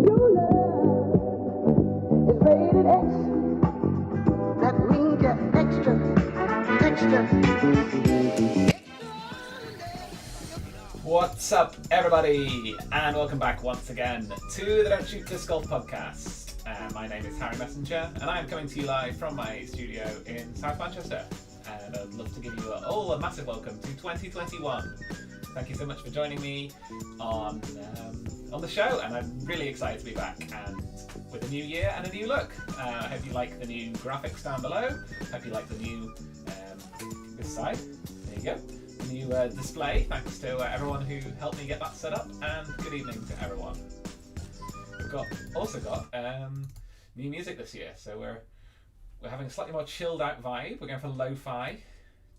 Your love is rated X. That means you're extra. What's up, everybody, and welcome back once again to the Don't Shoot Disc Golf podcast. My name is Harry Messenger, and I'm coming to you live from my studio in South Manchester. And I'd love to give you all a massive welcome to 2021. Thank you so much for joining me on the show, and I'm really excited to be back and with a new year and a new look. I hope you like the new graphics down below. Hope you like the new this side. There you go. The new display. Thanks to everyone who helped me get that set up, and good evening to everyone. We've also got new music this year, so we're having a slightly more chilled out vibe. We're going for lo-fi,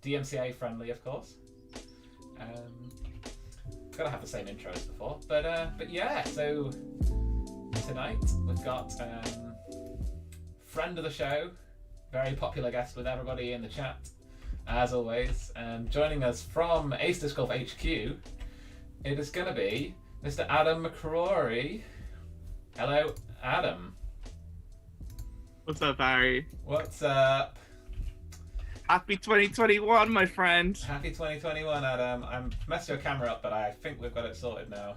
DMCA friendly, of course. Gotta have the same intro as before, but yeah. So tonight we've got friend of the show, very popular guest with everybody in the chat, as always. Joining us from Ace Disc Golf HQ, it is gonna be Mr. Adam Mackrory. Hello, Adam. What's up, Harry? What's up? Happy 2021, my friend. Happy 2021, Adam. I'm messed your camera up, but I think we've got it sorted now.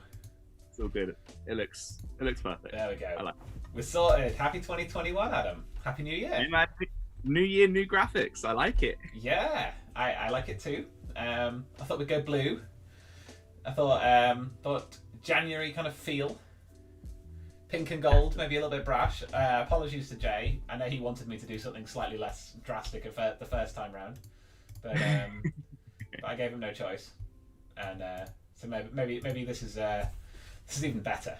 It's all good. It looks perfect. There we go. I like We're sorted. Happy 2021, Adam. Happy New Year. New year, new graphics. I like it. Yeah, I like it too. I thought we'd go blue. I thought January kind of feel. Pink and gold, maybe a little bit brash. Apologies to Jay. I know he wanted me to do something slightly less drastic the first time round, but I gave him no choice, and so maybe this is even better.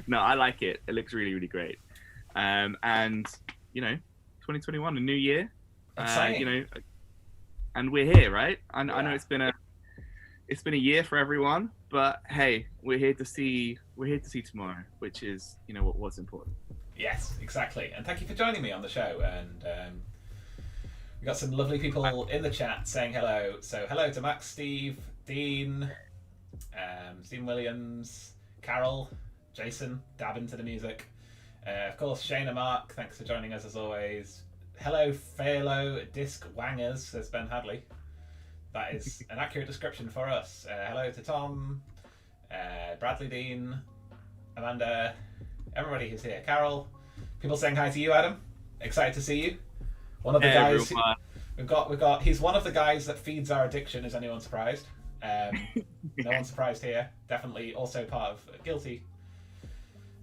No, I like it. It looks really, really great. And 2021, a new year. Exciting. You know, and we're here, right? I know Yeah. it's been a year for everyone, but hey, we're here to see tomorrow, which is, you know, what's important. Yes, exactly. And thank you for joining me on the show. And we got some lovely people in the chat saying hello. So hello to Max, Steve, Dean, Stephen Williams, Carol, Jason, dabbing to the music. Of course, Shane and Mark, thanks for joining us as always. Hello, Phalo Disc Wangers, says Ben Hadley. That is an accurate description for us. Hello to Tom, Bradley Dean, Amanda, everybody who's here. Carol, people saying hi to you, Adam. Excited to see you. One of the guys we've got. He's one of the guys that feeds our addiction. Is anyone surprised? No one's surprised here. Definitely also part of guilty.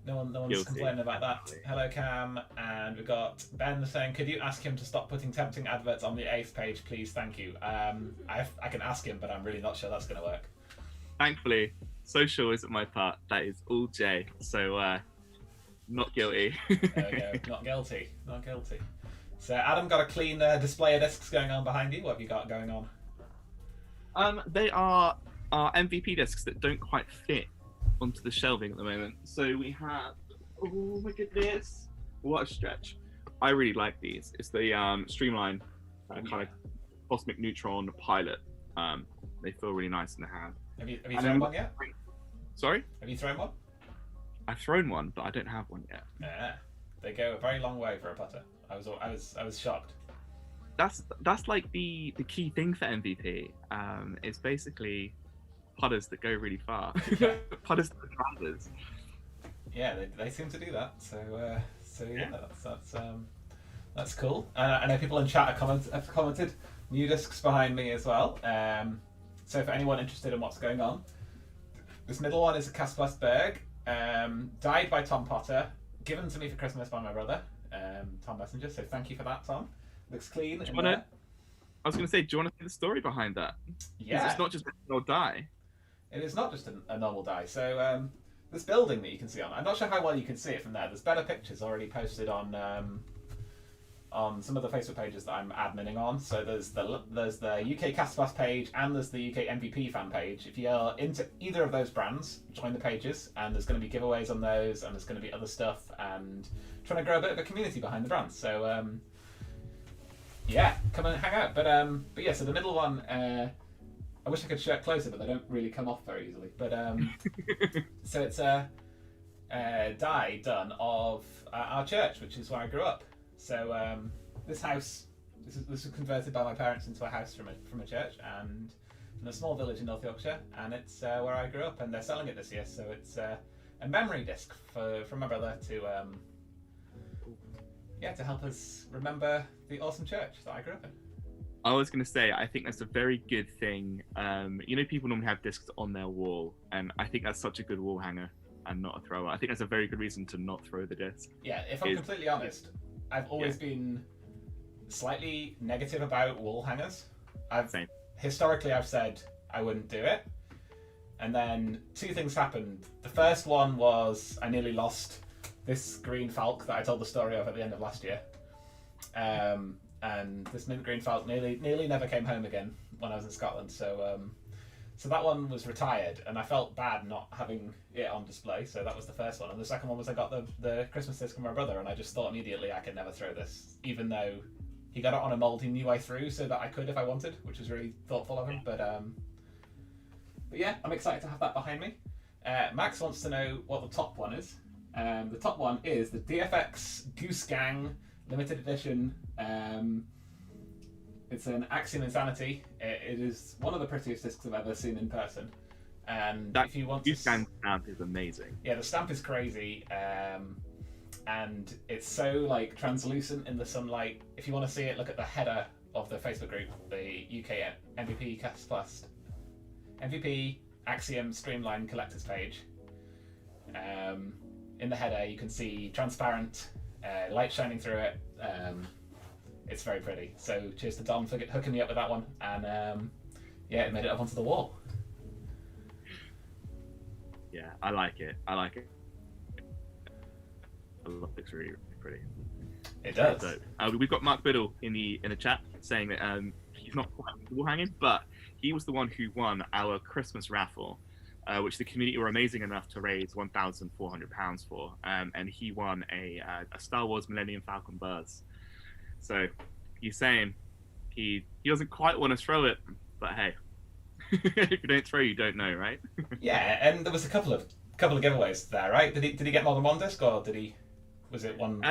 No one's Guilty. Complaining about that. Hello, Cam, and we've got Ben saying, "Could you ask him to stop putting tempting adverts on the 8th page, please? Thank you." I can ask him, but I'm really not sure that's going to work. Thankfully, social isn't my part. That is all Jay. So, not guilty. There we go. Not guilty. Not guilty. So, Adam, got a clean display of discs going on behind you. What have you got going on? They are our MVP discs that don't quite fit onto the shelving at the moment. So we have, oh my goodness, what a stretch. I really like these. It's the Streamline kind of Cosmic Neutron Pilot. They feel really nice in the hand. Have you thrown one yet? Sorry? Have you thrown one? I've thrown one, but I don't have one yet. Yeah, they go a very long way for a putter. I was shocked. That's like the key thing for MVP. It's basically putters that go really far. Putters that are travelers. Yeah, they seem to do that. So yeah, that's cool. I know people in chat have commented new discs behind me as well. So for anyone interested in what's going on, this middle one is a Caspas Berg, dyed by Tom Potter, given to me for Christmas by my brother, Tom Messenger. So thank you for that, Tom. Looks clean. I was going to say, do you want to see the story behind that? Yeah. It's not just a die. It is not just a normal die. So this building that you can see on, I'm not sure how well you can see it from there. There's better pictures already posted on some of the Facebook pages that I'm adminning on. So there's the UK Castpass page and there's the UK MVP fan page. If you're into either of those brands, join the pages, and there's going to be giveaways on those, and there's going to be other stuff, and trying to grow a bit of a community behind the brands. So yeah, come and hang out. But yeah, so the middle one, I wish I could show it closer, but they don't really come off very easily. But so it's a die done of our church, which is where I grew up. So this house, this was converted by my parents into a house from a church, and in a small village in North Yorkshire, and it's where I grew up. And they're selling it this year, so it's a memory disc from my brother to help us remember the awesome church that I grew up in. I was going to say, I think that's a very good thing. You know, people normally have discs on their wall, and I think that's such a good wall hanger and not a thrower. I think that's a very good reason to not throw the disc. Yeah, if I'm completely honest, I've always been slightly negative about wall hangers. Historically, I've said I wouldn't do it. And then two things happened. The first one was I nearly lost this green falk that I told the story of at the end of last year. And this mint green falk nearly never came home again when I was in Scotland. So that one was retired, and I felt bad not having it on display. So that was the first one. And the second one was I got the Christmas disc from my brother, and I just thought immediately I could never throw this, even though he got it on a mold he knew I threw, so that I could if I wanted, which was really thoughtful of him. But yeah, I'm excited to have that behind me. Max wants to know what the top one is. The top one is the DFX Goose Gang limited edition. It's an Axiom Insanity. It is one of the prettiest discs I've ever seen in person. And if you want Goose Gang stamp is amazing. Yeah, the stamp is crazy. And it's so like translucent in the sunlight. If you want to see it, look at the header of the Facebook group, the UK MVP Castplast MVP Axiom Streamline Collectors page. In the header, you can see transparent light shining through it. It's very pretty. So cheers to Dom for hooking me up with that one, and yeah, it made it up onto the wall. Yeah, I like it. I love it. It's really, really pretty. It does. So, we've got Mark Biddle in the chat saying that he's not quite wall hanging, but he was the one who won our Christmas raffle, which the community were amazing enough to raise £1,400 for, and he won a Star Wars Millennium Falcon Buzz. So he's saying he doesn't quite want to throw it, but hey, if you don't throw, you don't know, right? Yeah, and there was a couple of giveaways there, right? Did he get more than one disc, or was it one?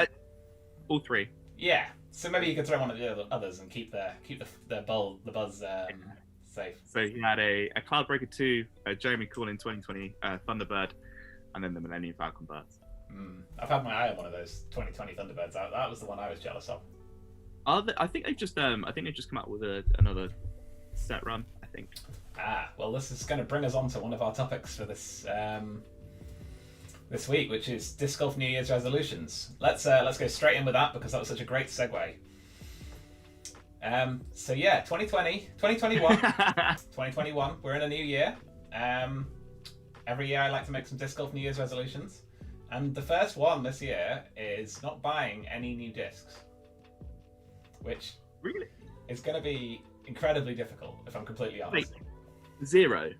All three. Yeah. So maybe you could throw one of the others and keep the buzz safe. So he had a Cloudbreaker 2, a Jeremy Coolin 2020 Thunderbird, and then the Millennium Falcon Buzz. I've had my eye on one of those 2020 Thunderbirds. That was the one I was jealous of. I think they've just come out with another set run. I think. Well, this is going to bring us on to one of our topics for this week, which is Disc Golf New Year's resolutions. Let's go straight in with that because that was such a great segue. So yeah, 2020, 2021, 2021. We're in a new year. Every year I like to make some Disc Golf New Year's resolutions, and the first one this year is not buying any new discs, which really is going to be incredibly difficult if I'm completely honest. Wait, 0.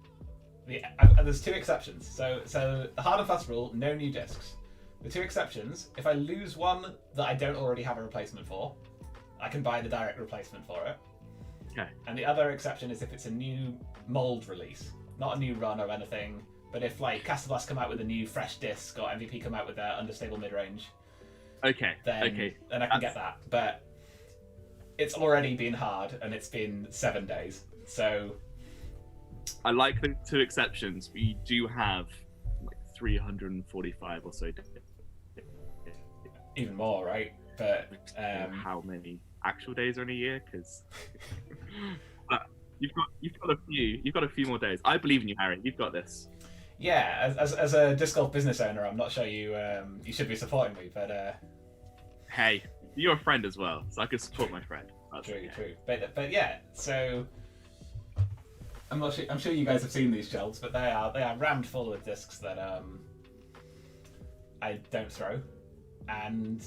There's two exceptions. So the hard and fast rule: no new discs. The two exceptions: if I lose one that I don't already have a replacement for, I can buy the direct replacement for it. Okay. And the other exception is if it's a new mold release, not a new run or anything, but if like Castablast come out with a new fresh disc or MVP come out with their understable mid-range, then I can get that. But it's already been hard and it's been 7 days, so I like the two exceptions. We do have like 345 or so days. Even more, right? But how many actual days are in a year? Because you've got a few more days. I believe in you, Harry. You've got this. Yeah, as a disc golf business owner, I'm not sure you should be supporting me, but hey, you're a friend as well, so I can support my friend. That's true. But yeah, so I'm sure you guys have seen these shelves, but they are rammed full of discs that I don't throw, and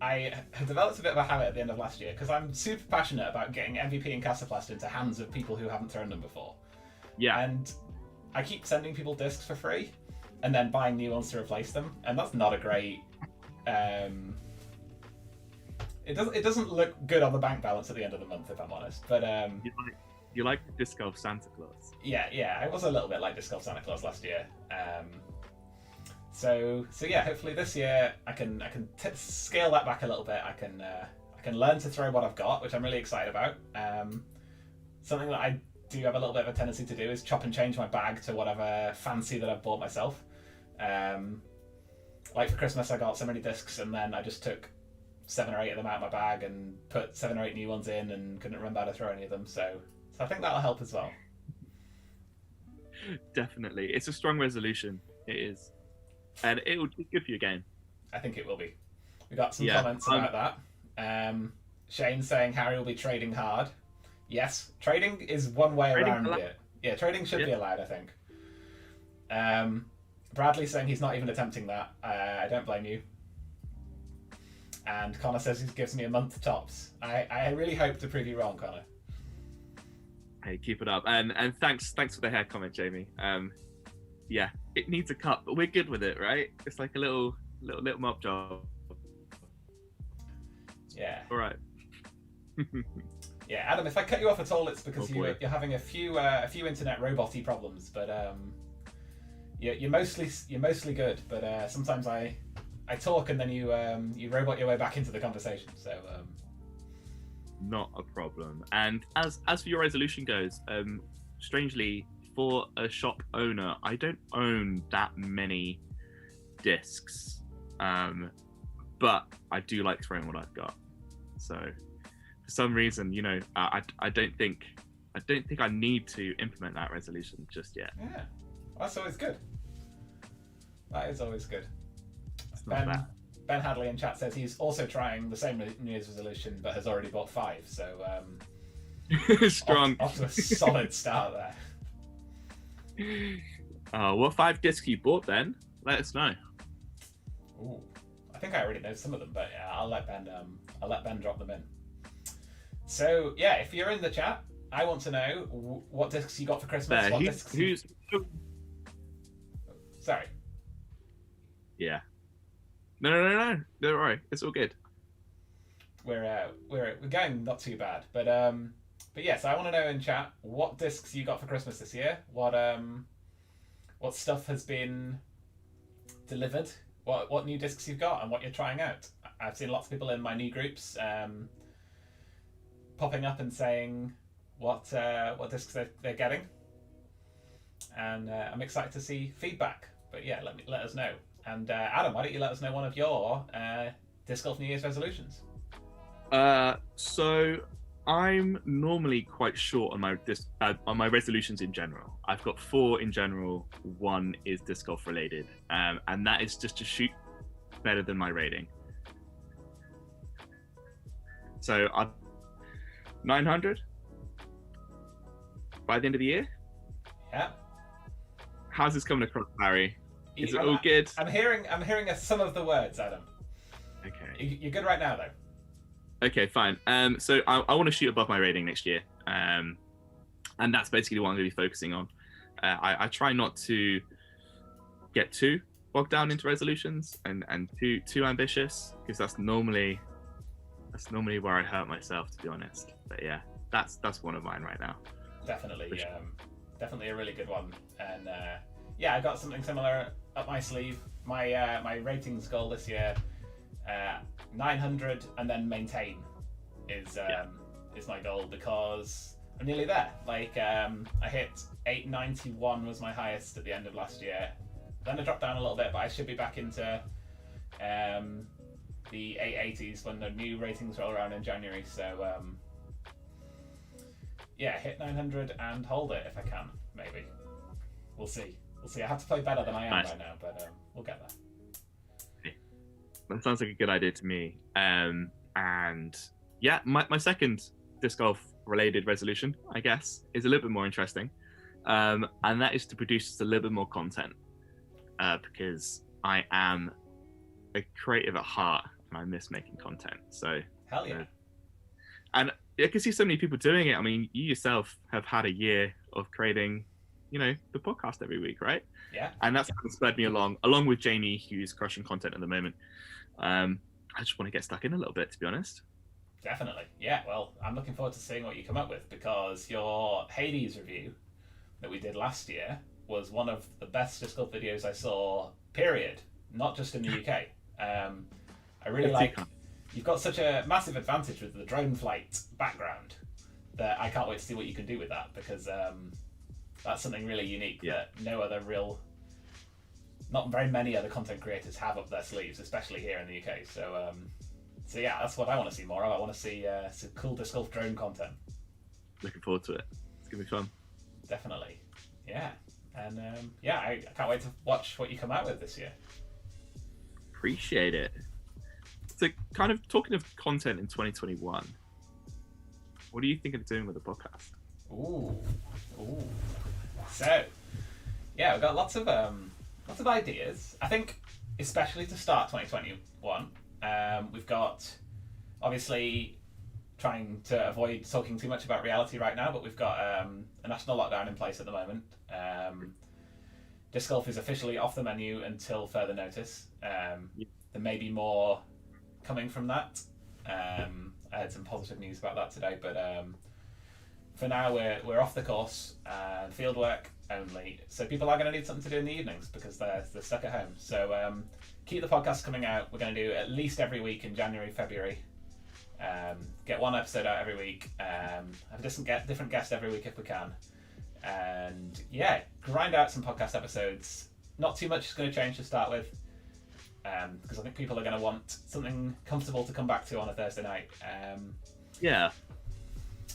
I have developed a bit of a habit at the end of last year because I'm super passionate about getting MVP and Castaplast into hands of people who haven't thrown them before. Yeah. And I keep sending people discs for free, and then buying new ones to replace them, and that's not a great. It doesn't look good on the bank balance at the end of the month, if I'm honest. But you like Disc Golf Santa Claus? Yeah, I was a little bit like Disc Golf Santa Claus last year. So yeah, hopefully this year I can scale that back a little bit. I can learn to throw what I've got, which I'm really excited about. Something that I do have a little bit of a tendency to do is chop and change my bag to whatever fancy that I've bought myself. Like for Christmas I got so many discs, and then I just took 7 or 8 of them out of my bag and put 7 or 8 new ones in, and couldn't remember how to throw any of them. So I think that'll help as well. Definitely, it's a strong resolution. It is. And it will be good for your game. I think it will be. We got some comments about that. Shane saying Harry will be trading hard. Yes, trading is one way around it. Yeah, trading should be allowed, I think. Bradley saying he's not even attempting that. I don't blame you. And Connor says he gives me a month tops. I really hope to prove you wrong, Connor. Hey, keep it up. And thanks for the hair comment, Jamie. Yeah, it needs a cut, but we're good with it, right? It's like a little mop job. Yeah. All right. Yeah, Adam, if I cut you off at all, it's because you're having a few internet roboty problems. But you're mostly good. But sometimes I talk and then you robot your way back into the conversation. So not a problem. And as for your resolution goes, strangely, for a shop owner, I don't own that many discs, but I do like throwing what I've got. So for some reason, I don't think I need to implement that resolution just yet. Yeah, well, that's always good. That is always good. It's not bad. Ben Hadley in chat says he's also trying the same New Year's resolution, but has already bought 5. So strong. Off to a solid start there. What 5 discs you bought then? Let us know. Ooh, I think I already know some of them, but yeah, I'll let Ben drop them in. So yeah, if you're in the chat, I want to know what discs you got for Christmas. Sorry. Yeah. No. Don't worry. It's all good. We're going not too bad, but yes, I want to know in chat what discs you got for Christmas this year. What stuff has been delivered? What new discs you've got and what you're trying out. I've seen lots of people in my new groups popping up and saying what discs they're getting, and I'm excited to see feedback. But yeah, let us know. And Adam, why don't you let us know one of your Disc Golf New Year's resolutions? So I'm normally quite short on my resolutions in general. I've got 4 in general. 1 is disc golf related, and that is just to shoot better than my rating. So 900 by the end of the year. Yeah. How's this coming across, Harry? Is it all good? I'm hearing some of the words, Adam. Okay. You're good right now, though. Okay, fine. So I want to shoot above my rating next year, and that's basically what I'm going to be focusing on. I try not to get too bogged down into resolutions and too ambitious, because that's normally where I hurt myself, to be honest. But yeah, that's one of mine right now. Definitely, definitely a really good one. And yeah, I got something similar up my sleeve. My ratings goal this year, 900 and then maintain is my goal, because I'm nearly there. Like I hit 891 was my highest at the end of last year. Then I dropped down a little bit, but I should be back into the 880s when the new ratings roll around in January. So yeah, hit 900 and hold it if I can. Maybe we'll see. I have to play better than I am right now, but we'll get there. That sounds like a good idea to me. And yeah, my second disc golf related resolution, I guess, is a little bit more interesting. And that is to produce just a little bit more content, because I am a creative at heart and I miss making content. So hell yeah. And I can see so many people doing it. I mean, you yourself have had a year of creating, the podcast every week, right? Yeah. And that's kind of spurred me along with Jamie, who's crushing content at the moment. I just want to get stuck in a little bit, to be honest. Definitely. Yeah, well, I'm looking forward to seeing what you come up with, because your Hades review that we did last year was one of the best disc golf videos I saw, period. Not just in the UK. I really like... You've got such a massive advantage with the drone flight background that I can't wait to see what you can do with that, because that's something really unique that not very many other content creators have up their sleeves, especially here in the UK. So yeah, that's what I want to see more of. I want to see some cool disc golf drone content. Looking forward to it. It's gonna be fun. Definitely, yeah. And yeah, I can't wait to watch what you come out with this year. Appreciate it. So, kind of talking of content in 2021, what do you think of doing with the podcast? Ooh. So, yeah, we've got lots of ideas. I think, especially to start 2021, we've got, obviously, trying to avoid talking too much about reality right now, but we've got a national lockdown in place at the moment. Disc golf is officially off the menu until further notice. There may be more coming from that. I had some positive news about that today, but for now we're off the course and field work only. So people are going to need something to do in the evenings because they're stuck at home. So keep the podcast coming out. We're going to do at least every week in January, February. Get one episode out every week. Have a different guest every week if we can. And yeah, grind out some podcast episodes. Not too much is going to change to start with. Because I think people are going to want something comfortable to come back to on a Thursday night. Yeah.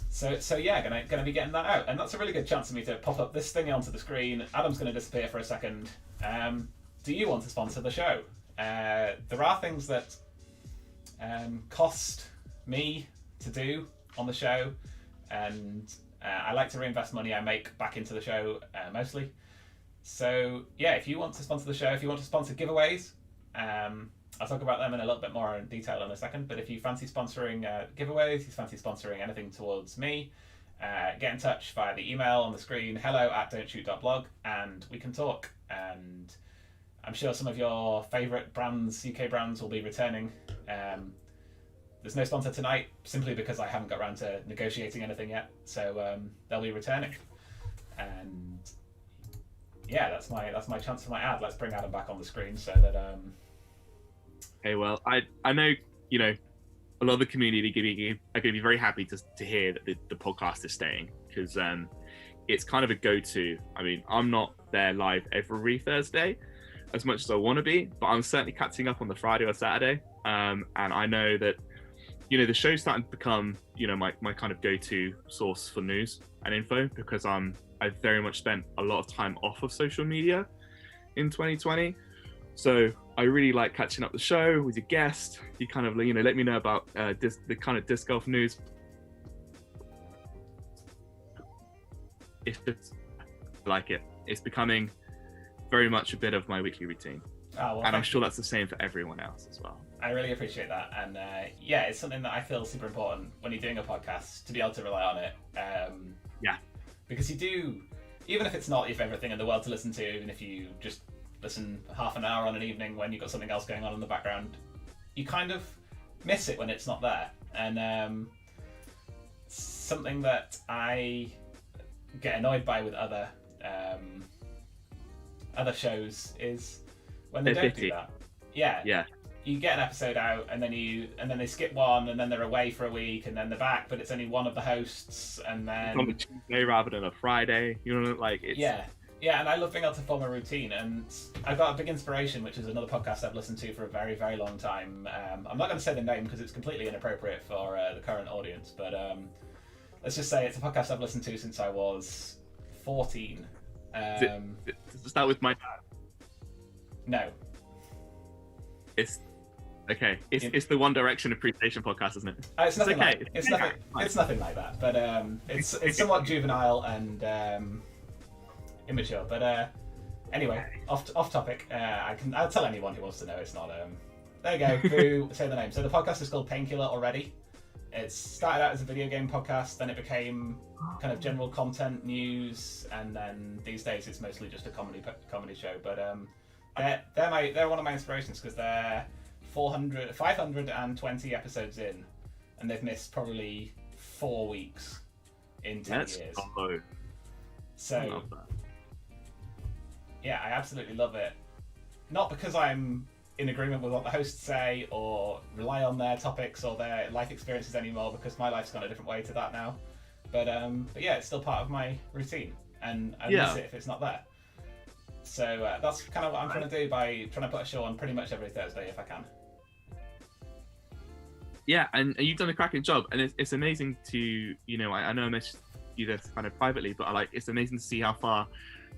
So yeah, gonna be getting that out, and that's a really good chance for me to pop up this thing onto the screen. Adam's going to disappear for a second. Do you want to sponsor the show? There are things that cost me to do on the show, and I like to reinvest money I make back into the show mostly. So yeah, if you want to sponsor the show, if you want to sponsor giveaways, I'll talk about them in a little bit more in detail in a second, but if you fancy sponsoring giveaways, if you fancy sponsoring anything towards me, get in touch via the email on the screen, hello@don'tshoot.blog, and we can talk. And I'm sure some of your favourite brands, UK brands, will be returning. There's no sponsor tonight, simply because I haven't got around to negotiating anything yet, so they'll be returning. And yeah, that's my chance for my ad. Let's bring Adam back on the screen so that Okay, well, I know, you know, a lot of the community are going to be very happy to hear that the podcast is staying, because it's kind of a go-to. I mean, I'm not there live every Thursday as much as I want to be, but I'm certainly catching up on the Friday or Saturday. And I know that, you know, the show's starting to become, you know, my kind of go-to source for news and info, because I've very much spent a lot of time off of social media in 2020. So I really like catching up the show with your guest. You kind of, you know, let me know about the kind of disc golf news. It's just like it. It's becoming very much a bit of my weekly routine. well, and I'm sure that's the same for everyone else as well. I really appreciate that, and yeah, it's something that I feel super important when you're doing a podcast, to be able to rely on it. Yeah. Because you do, even if it's not your favourite thing in the world to listen to, even if you just listen half an hour on an evening when you've got something else going on in the background, you kind of miss it when it's not there. And something that I get annoyed by with other shows is when they don't do that. Yeah. You get an episode out, and then they skip one, and then they're away for a week, and then they're back, but it's only one of the hosts, and then it's on a Tuesday rather than a Friday. You know, like it's Yeah, and I love being able to form a routine, and I've got a big inspiration, which is another podcast I've listened to for a very, very long time. I'm not going to say the name because it's completely inappropriate for the current audience, but let's just say it's a podcast I've listened to since I was 14. Does it start with my dad? No. It's okay. It's the One Direction Appreciation podcast, isn't it? It's nothing okay. Like, it's nothing like that, but it's somewhat juvenile and immature. But anyway, off topic. I'll tell anyone who wants to know. It's not. There you go. Boo. Say the name. So the podcast is called Painkiller already. It started out as a video game podcast, then it became kind of general content news, and then these days it's mostly just a comedy show. But they're one of my inspirations because they're 520 episodes in, and they've missed probably 4 weeks in 10 years. Low. So I love that. Yeah, I absolutely love it. Not because I'm in agreement with what the hosts say or rely on their topics or their life experiences anymore, because my life's gone a different way to that now. But yeah, it's still part of my routine, and I miss it if it's not there. So that's kind of what I'm trying to do by trying to put a show on pretty much every Thursday if I can. Yeah, and you've done a cracking job, and it's amazing to, you know, I know I mentioned you this kind of privately, but it's amazing to see how far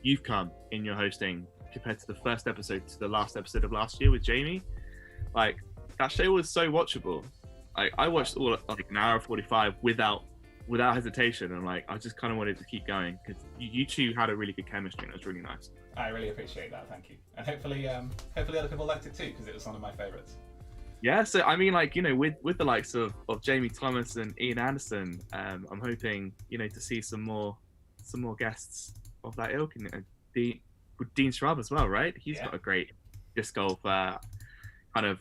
you've come in your hosting compared to the first episode to the last episode of last year with Jamie. Like, that show was so watchable. I watched all like an hour 45 without hesitation, and like I just kind of wanted to keep going because you two had a really good chemistry, and it was really nice. I really appreciate that, thank you, and hopefully other people liked it too, because it was one of my favourites. Yeah, so I mean, like, you know, with the likes of Jamie Thomas and Ian Anderson, I'm hoping, you know, to see some more guests of that ilk, and Dean Schwab as well, right? He's got a great disc golf kind of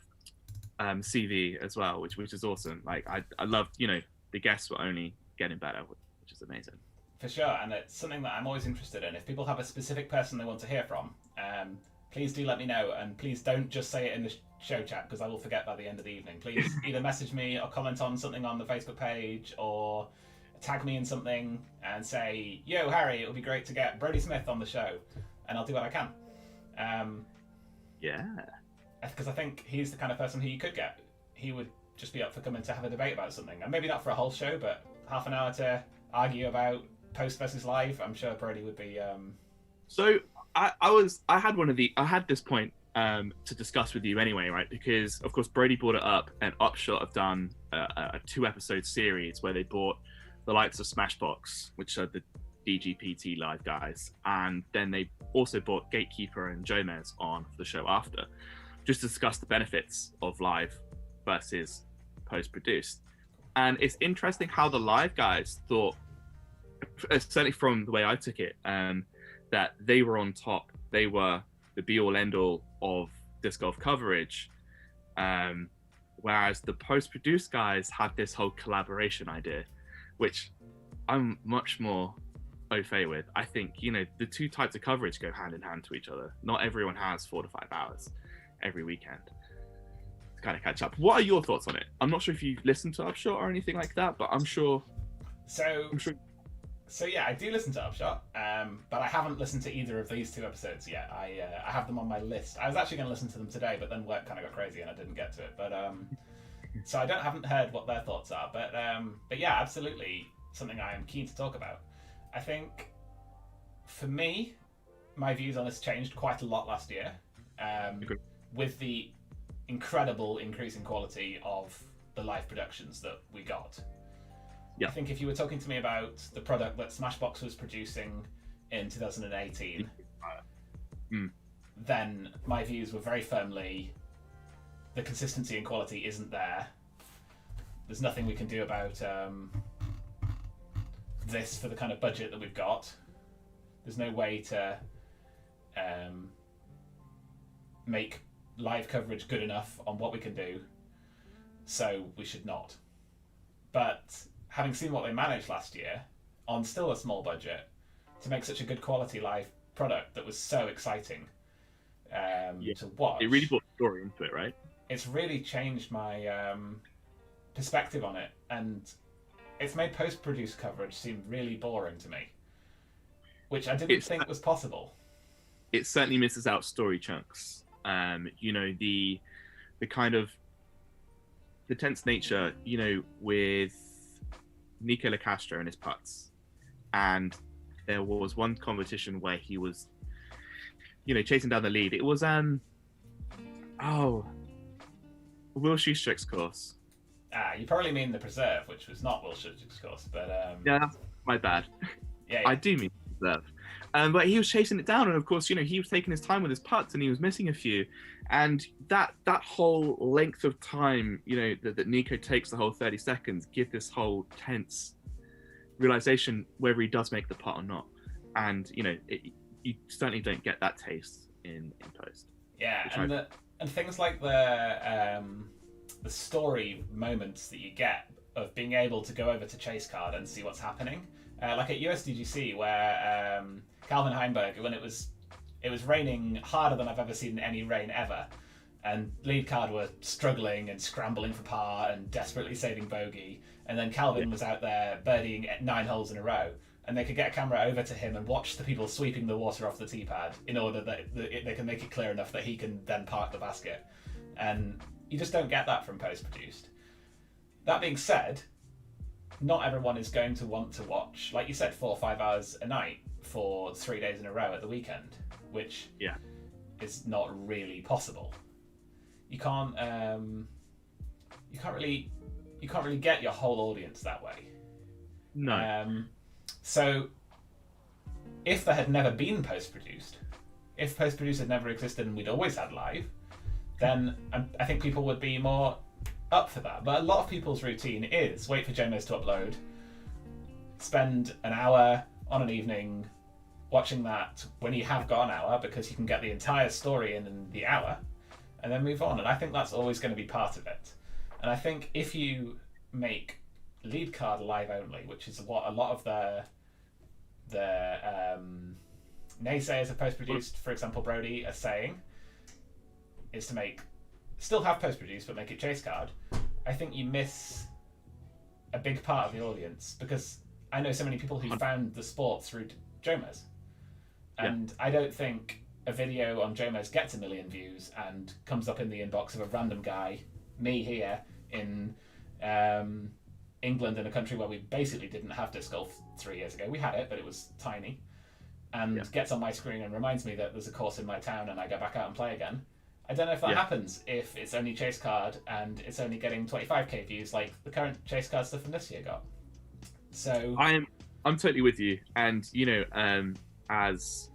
CV as well, which is awesome. Like I love, you know, the guests were only getting better, which is amazing. For sure, and it's something that I'm always interested in. If people have a specific person they want to hear from, please do let me know, and please don't just say it in the show chat, because I will forget by the end of the evening. Please either message me or comment on something on the Facebook page, or tag me in something and say, yo Harry, it would be great to get Brodie Smith on the show, and I'll do what I can. Yeah, because I think he's the kind of person who you could get. He would just be up for coming to have a debate about something, and maybe not for a whole show, but half an hour to argue about post versus live. I'm sure Brodie would be. So I had this point to discuss with you anyway, right? Because of course Brodie brought it up, and Upshot have done a 2-episode series where they brought the likes of Smashbox, which are the DGPT live guys, and then they also brought Gatekeeper and Jomez on for the show after. just discuss the benefits of live versus post-produced. And it's interesting how the live guys thought, certainly from the way I took it, that they were on top. They were the be-all, end-all of disc golf coverage, whereas the post-produced guys had this whole collaboration idea, which I'm much more au fait with. I think, the two types of coverage go hand in hand to each other. Not everyone has 4 to 5 hours every weekend to kind of catch up. What are your thoughts on it? I'm not sure if you've listened to Upshot or anything like that, but I'm sure. So yeah, I do listen to Upshot, but I haven't listened to either of these 2 episodes yet. I have them on my list. I was actually going to listen to them today, but then work kind of got crazy and I didn't get to it. But so I haven't heard what their thoughts are. But yeah, absolutely something I am keen to talk about. I think for me, my views on this changed quite a lot last year, with the incredible increase in quality of the live productions that we got. Yeah. I think if you were talking to me about the product that Smashbox was producing in 2018, then my views were very firmly, the consistency and quality isn't there. There's nothing we can do about this for the kind of budget that we've got. There's no way to make live coverage good enough on what we can do, so we should not. But having seen what they managed last year on still a small budget to make such a good quality live product that was so exciting to watch. It really brought the story into it, right? It's really changed my perspective on it, and it's made post-produced coverage seem really boring to me, which I didn't think was possible. It certainly misses out story chunks. The kind of the tense nature, with Nico LaCastro and his putts. And there was one competition where he was, chasing down the lead. It was Will Schustrick's course. You probably mean the Preserve, which was not Will Schustrick's course, but yeah, that's my bad. Yeah. I do mean the Preserve. But he was chasing it down, and of course, he was taking his time with his putts, and he was missing a few. And that whole length of time, that Nico takes, the whole 30 seconds, give this whole tense realization whether he does make the putt or not. And you certainly don't get that taste in post. Yeah, and things like the story moments that you get of being able to go over to Chase Card and see what's happening, like at USDGC where Calvin Heimberg, when it was raining harder than I've ever seen any rain ever, and lead card were struggling and scrambling for par and desperately saving bogey, and then Calvin was out there birdieing 9 holes in a row, and they could get a camera over to him and watch the people sweeping the water off the tee pad in order that they can make it clear enough that he can then park the basket. And you just don't get that from post-produced. That being said, not everyone is going to want to watch, like you said, 4 or 5 hours a night for 3 days in a row at the weekend, which is not really possible. You can't really get your whole audience that way. No. So if there had never been post-produced, if post-produced had never existed and we'd always had live, then I think people would be more up for that. But a lot of people's routine is wait for JMOs to upload, spend an hour on an evening watching that when you have got an hour, because you can get the entire story in the hour, and then move on. And I think that's always going to be part of it. And I think if you make lead card live only, which is what a lot of the naysayers of post-produced, for example Brody, are saying, is to still have post-produced but make it chase card, I think you miss a big part of the audience, because I know so many people who found the sport through JOMOs, and I don't think a video on JOMOs gets 1 million views and comes up in the inbox of a random guy, me here in England, in a country where we basically didn't have disc golf 3 years ago. We had it, but it was tiny, and gets on my screen and reminds me that there's a course in my town and I go back out and play again. I don't know if that happens if it's only chase card and it's only getting 25k views like the current chase card stuff from this year got. So I'm totally with you, and as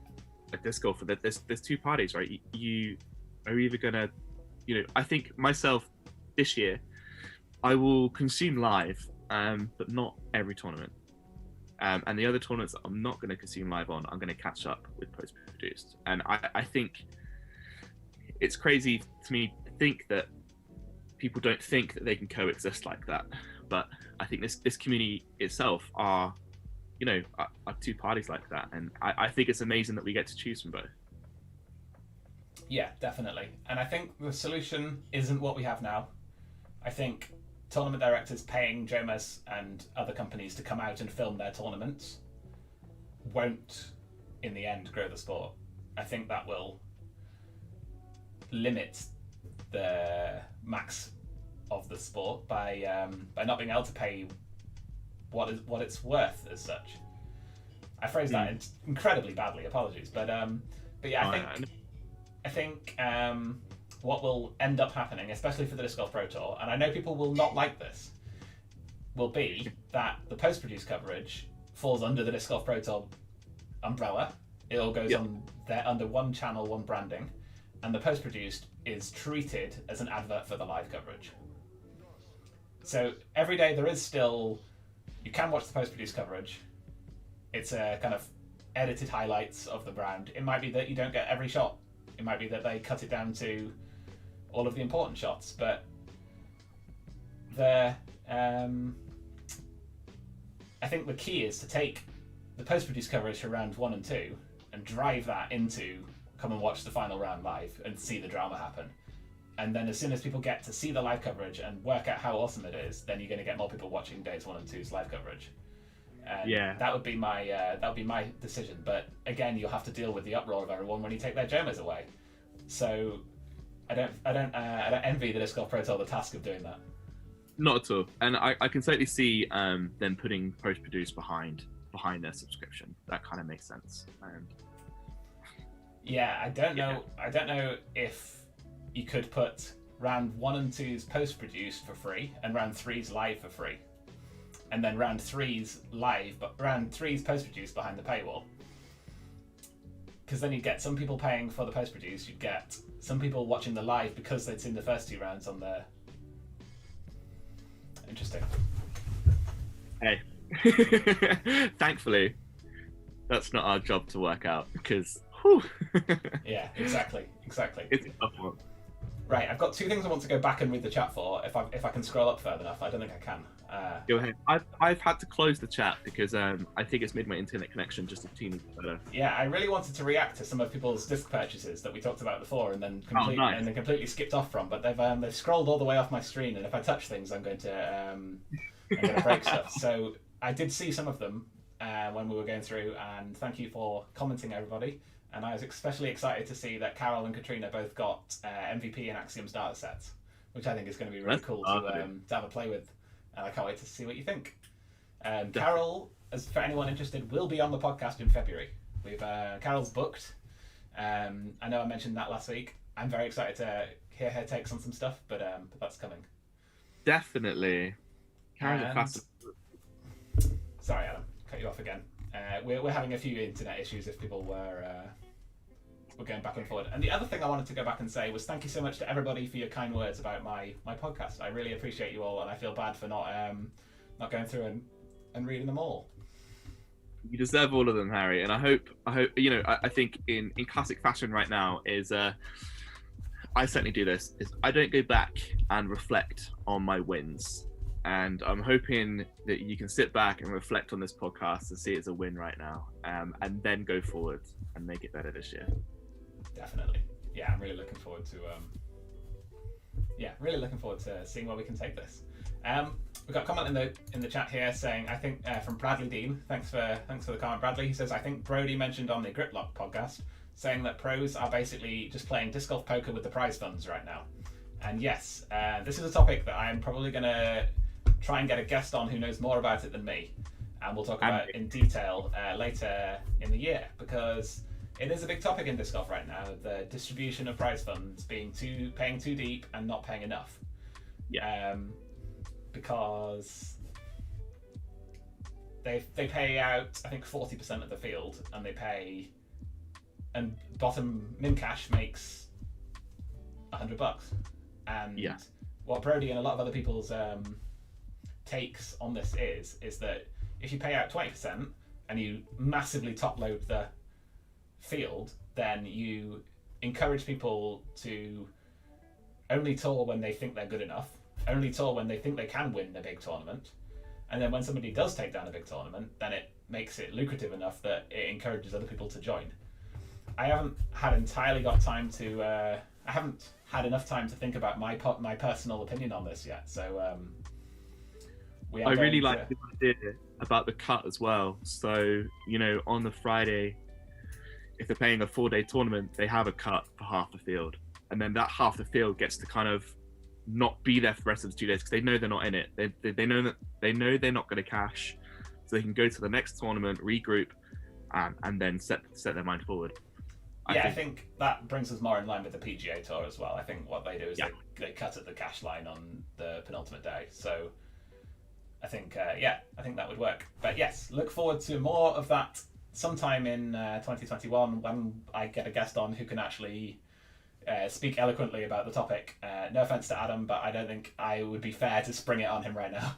a disc golfer, there's 2 parties, right? You are either gonna I think myself this year, I will consume live, but not every tournament. And the other tournaments that I'm not going to consume live on, I'm going to catch up with post-produced. And I think it's crazy to me to think that people don't think that they can coexist like that. But I think this community itself are two parties like that. And I think it's amazing that we get to choose from both. Yeah, definitely. And I think the solution isn't what we have now. I think tournament directors paying Jomas and other companies to come out and film their tournaments won't, in the end, grow the sport. I think that will limit the max of the sport by not being able to pay what it's worth as such. I phrased that incredibly badly. Apologies, but yeah, I think what will end up happening, especially for the Disc Golf Pro Tour, and I know people will not like this, will be that the post-produced coverage falls under the Disc Golf Pro Tour umbrella. It all goes on there under one channel, one branding, and the post-produced is treated as an advert for the live coverage. So every day there is still, you can watch the post-produced coverage. It's a kind of edited highlights of the brand. It might be that you don't get every shot. It might be that they cut it down to all of the important shots, but I think the key is to take the post-produced coverage for round 1 and 2 and drive that into come and watch the final round live and see the drama happen. And then as soon as people get to see the live coverage and work out how awesome it is, then you're going to get more people watching days 1 and 2's live coverage. And that would be my decision. But again, you'll have to deal with the uproar of everyone when you take their Jomas away. So I don't envy the Disc Golf Pro Tour the task of doing that. Not at all. And I can certainly see them putting post-produced behind their subscription. That kind of makes sense. I don't know if you could put round 1 and 2's post-produced for free and round 3's live for free, and then round 3's live, but round 3's post-produced behind the paywall. Because then you'd get some people paying for the post-produced, you'd get some people watching the live because they'd seen the first 2 rounds on there. Interesting. Hey. Thankfully, that's not our job to work out, because yeah, exactly. It's a tough one. Right, I've got 2 things I want to go back and read the chat for. If I can scroll up further enough, I don't think I can. Go ahead. I've had to close the chat because I think it's made my internet connection just a teeny better. Yeah, I really wanted to react to some of people's disc purchases that we talked about before, and then completely skipped off from. But they've scrolled all the way off my screen, and if I touch things, I'm going to break stuff. So I did see some of them when we were going through, and thank you for commenting, everybody. And I was especially excited to see that Carol and Katrina both got MVP and Axiom starter sets, which I think is going to be really cool to have a play with. And I can't wait to see what you think. Carol, as for anyone interested, will be on the podcast in February. Carol's booked. I know I mentioned that last week. I'm very excited to hear her takes on some stuff, but that's coming. Definitely. Carol's fast. Sorry, Adam, cut you off again. We're having a few internet issues if people were going back and forward. And the other thing I wanted to go back and say was thank you so much to everybody for your kind words about my podcast. I really appreciate you all, and I feel bad for not going through and reading them all. You deserve all of them, Harry, and I hope I think in classic fashion right now is I certainly do this, is I don't go back and reflect on my wins. And I'm hoping that you can sit back and reflect on this podcast and see it as a win right now, and then go forward and make it better this year. Definitely. Yeah, I'm really looking forward to seeing where we can take this. We've got a comment in the chat here saying, I think from Bradley Dean. Thanks for the comment, Bradley. He says, I think Brody mentioned on the Griplock podcast saying that pros are basically just playing disc golf poker with the prize funds right now. And yes, this is a topic that I'm probably going to try and get a guest on who knows more about it than me, and we'll talk about it in detail later in the year, because it is a big topic in disc golf right now, the distribution of prize funds paying too deep and not paying enough. Because they pay out, I think, 40% of the field, and bottom min cash makes $100. And Yeah. what Brody and a lot of other people's takes on this is that if you pay out 20% and you massively top load the field, then you encourage people to only tour when they think they're good enough, only tour when they think they can win a big tournament, and then when somebody does take down a big tournament, then it makes it lucrative enough that it encourages other people to join. I haven't had enough time to think about my personal opinion on this yet, so I really like the idea about the cut as well. So, you know, on the Friday, if they're playing a 4-day tournament, they have a cut for half the field. And then that half the field gets to kind of not be there for the rest of the 2 days because they know they're not in it. They know they're not going to cash. So they can go to the next tournament, regroup, and then set their mind forward. I think that brings us more in line with the PGA Tour as well. I think what they do is they cut at the cash line on the penultimate day. So I think that would work. But yes, look forward to more of that sometime in 2021 when I get a guest on who can actually speak eloquently about the topic. No offense to Adam, but I don't think I would be fair to spring it on him right now.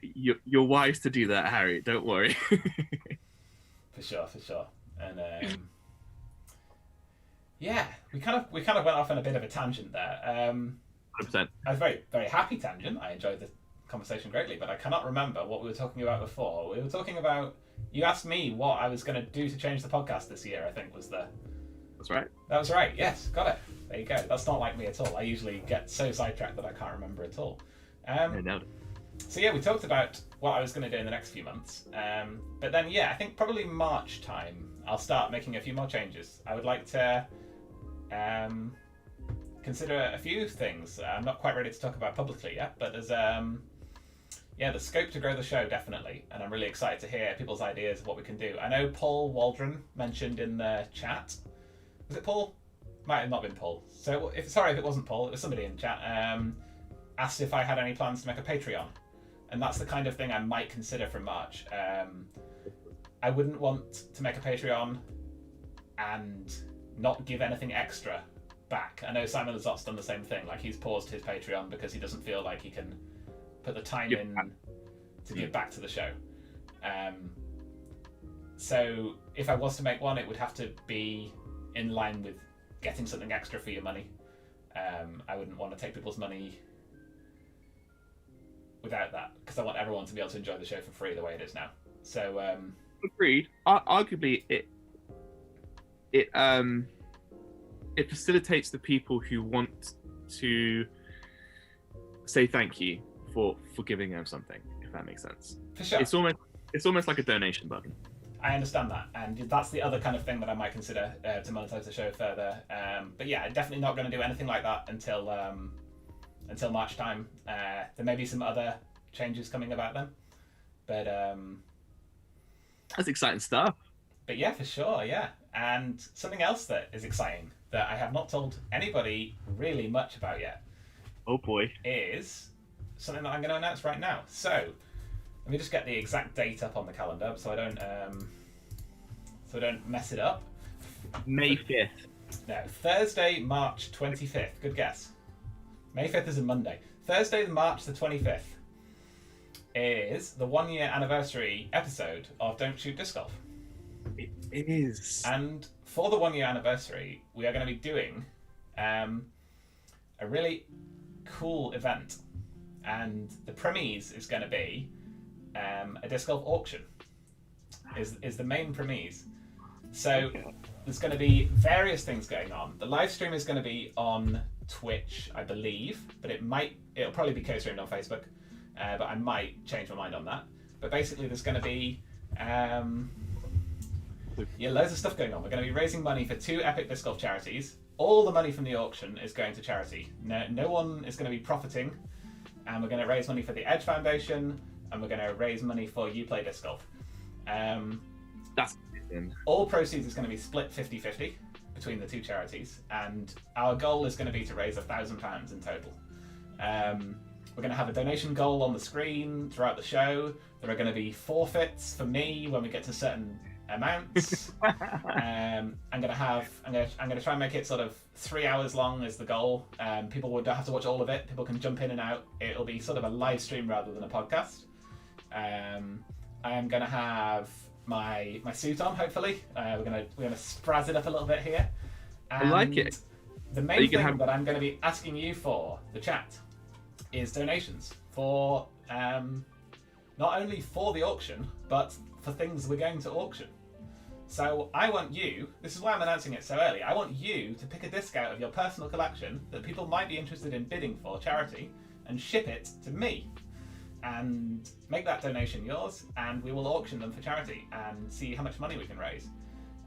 You're wise to do that, Harry. Don't worry. For sure. And we kind of went off on a bit of a tangent there. 100%. A very, very happy tangent. I enjoyed the conversation greatly, but I cannot remember what we were talking about before. We were talking about, you asked me what I was going to do to change the podcast this year, I think was the... That's right. That was right, yes, got it. There you go. That's not like me at all. I usually get so sidetracked that I can't remember at all. So yeah, we talked about what I was going to do in the next few months. But then, I think probably March time, I'll start making a few more changes. I would like to consider a few things. I'm not quite ready to talk about publicly yet, but there's the scope to grow the show, definitely. And I'm really excited to hear people's ideas of what we can do. I know Paul Waldron mentioned in the chat. Was it Paul? Might have not been Paul. So if it wasn't Paul, it was somebody in chat. Asked if I had any plans to make a Patreon. And that's the kind of thing I might consider from March. I wouldn't want to make a Patreon and not give anything extra back. I know Simon Lazot's done the same thing. Like, he's paused his Patreon because he doesn't feel like he can put the time in to give back to the show. So if I was to make one, it would have to be in line with getting something extra for your money. I wouldn't want to take people's money without that, because I want everyone to be able to enjoy the show for free the way it is now. So agreed. Arguably, it facilitates the people who want to say thank you for giving them something, if that makes sense. For sure. It's almost like a donation button. I understand that, and that's the other kind of thing that I might consider to monetize the show further. But yeah, definitely not going to do anything like that until March time. There may be some other changes coming about then, but that's exciting stuff. But yeah, for sure, yeah. And something else that is exciting that I have not told anybody really much about yet. Oh boy. Is something that I'm going to announce right now. So let me just get the exact date up on the calendar so I don't mess it up. May 5th. No, Thursday, March 25th. Good guess. May 5th is a Monday. Thursday, March the 25th is the 1-year anniversary episode of Don't Shoot Disc Golf. It is. And for the 1-year anniversary, we are going to be doing a really cool event. And the premise is going to be a disc golf auction. Is the main premise. So there's going to be various things going on. The live stream is going to be on Twitch, I believe, but it'll probably be co-streamed on Facebook, but I might change my mind on that. But basically, there's going to be loads of stuff going on. We're going to be raising money for 2 epic disc golf charities. All the money from the auction is going to charity. No one is going to be profiting, and we're going to raise money for the Edge Foundation, and we're going to raise money for You Play Disc Golf. That's amazing. All proceeds is going to be split 50-50 between the 2 charities, and our goal is going to be to raise £1,000 in total. We're going to have a donation goal on the screen throughout the show. There are going to be forfeits for me when we get to certain amounts. I'm gonna try and make it sort of 3 hours long is the goal. People would have to watch all of it. People can jump in and out. It'll be sort of a live stream rather than a podcast. I am gonna have my suit on. Hopefully, we're gonna sprazz it up a little bit here. And I like it. The main thing that I'm going to be asking you for the chat is donations for not only for the auction but for things we're going to auction. So I want you. This is why I'm announcing it so early. I want you to pick a disc out of your personal collection that people might be interested in bidding for charity and ship it to me. And make that donation yours, and we will auction them for charity and see how much money we can raise.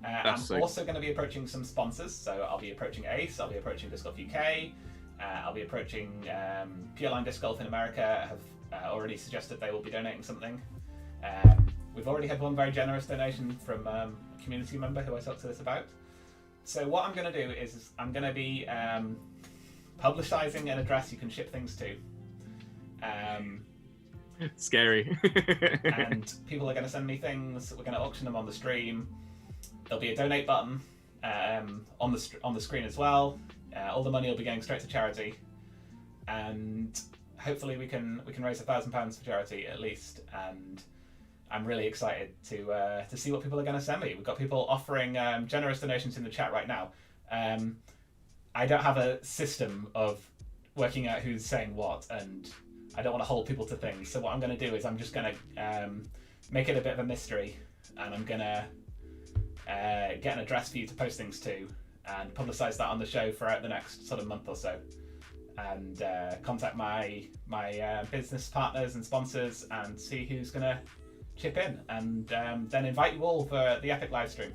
I'm also going to be approaching some sponsors, so I'll be approaching Ace, I'll be approaching Disc Golf UK, I'll be approaching Pure Line Disc Golf in America, have already suggested they will be donating something. We've already had one very generous donation from a community member who I talked to this about. So what I'm going to do is I'm going to be publicising an address you can ship things to. Scary. And people are going to send me things. We're going to auction them on the stream. There'll be a donate button on the screen as well. All the money will be going straight to charity, and hopefully we can raise £1,000 for charity at least. And I'm really excited to see what people are going to send me. We've got people offering generous donations in the chat right now. I don't have a system of working out who's saying what, and I don't want to hold people to things. So what I'm going to do is I'm just going to make it a bit of a mystery, and I'm going to get an address for you to post things to and publicise that on the show throughout the next sort of month or so, and contact my business partners and sponsors and see who's going to chip in, and then invite you all for the epic live stream.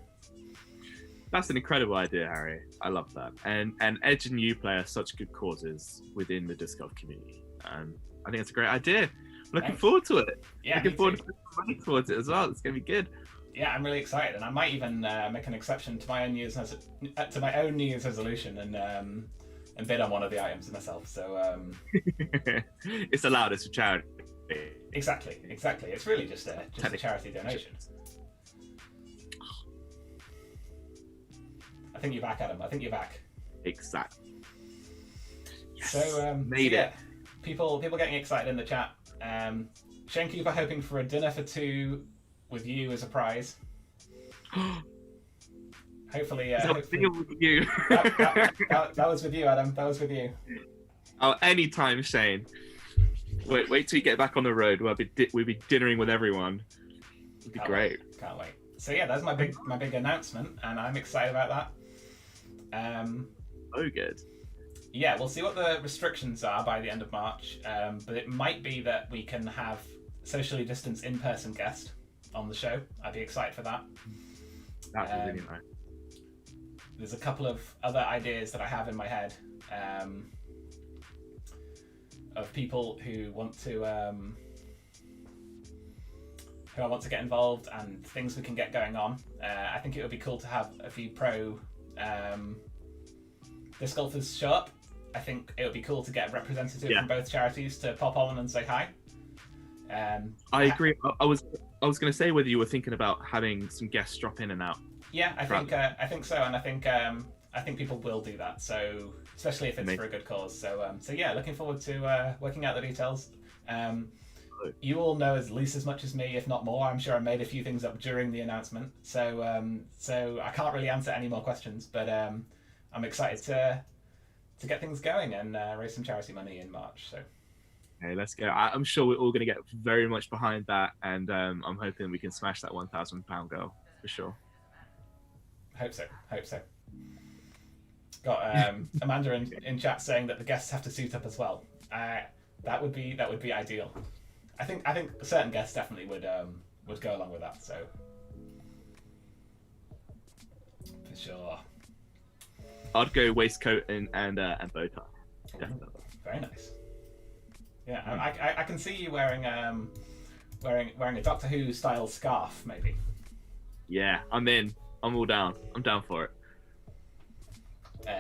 That's an incredible idea, Harry. I love that. And Edge and you play are such good causes within the disc golf community. I think it's a great idea. Looking forward to it. Yeah, looking forward to putting money towards it as well. It's going to be good. Yeah, I'm really excited, and I might even make an exception to my own New Year's resolution and bid on one of the items myself. So it's allowed. It's a charity. Exactly. It's really just a charity donation. I think you're back, Adam. I think you're back. Exactly. Yes. So made it. People getting excited in the chat. Shane Cooper hoping for a dinner for two with you as a prize. Hopefully, with you. that was with you, Adam. That was with you. Oh, anytime, Shane. Wait till you get back on the road. We'll be dinnering with everyone. It'd be great. Can't wait. So yeah, that's my big announcement, and I'm excited about that. Oh, good. Yeah, we'll see what the restrictions are by the end of March, but it might be that we can have socially distanced in-person guest on the show. I'd be excited for that. That'd be really nice. There's a couple of other ideas that I have in my head of people who want to get involved and things we can get going on. I think it would be cool to have a few pro disc golfers show up. I think it would be cool to get a representative from both charities to pop on and say hi. I agree. I was going to say whether you were thinking about having some guests drop in and out. Yeah, I think so, and I think people will do that. So especially if it's for a good cause. So yeah, looking forward to working out the details. You all know at least as much as me, if not more. I'm sure I made a few things up during the announcement. So I can't really answer any more questions, but I'm excited to get things going and raise some charity money in March. So. Okay, let's go. I'm sure we're all going to get very much behind that, and I'm hoping we can smash that £1,000 goal for sure. Hope so. Got Amanda in chat saying that the guests have to suit up as well. That would be ideal. I think certain guests definitely would go along with that. So for sure. I'd go waistcoat and bow tie. Definitely. Very nice. Yeah, I can see you wearing a Doctor Who style scarf, maybe. Yeah, I'm in. I'm all down. I'm down for it.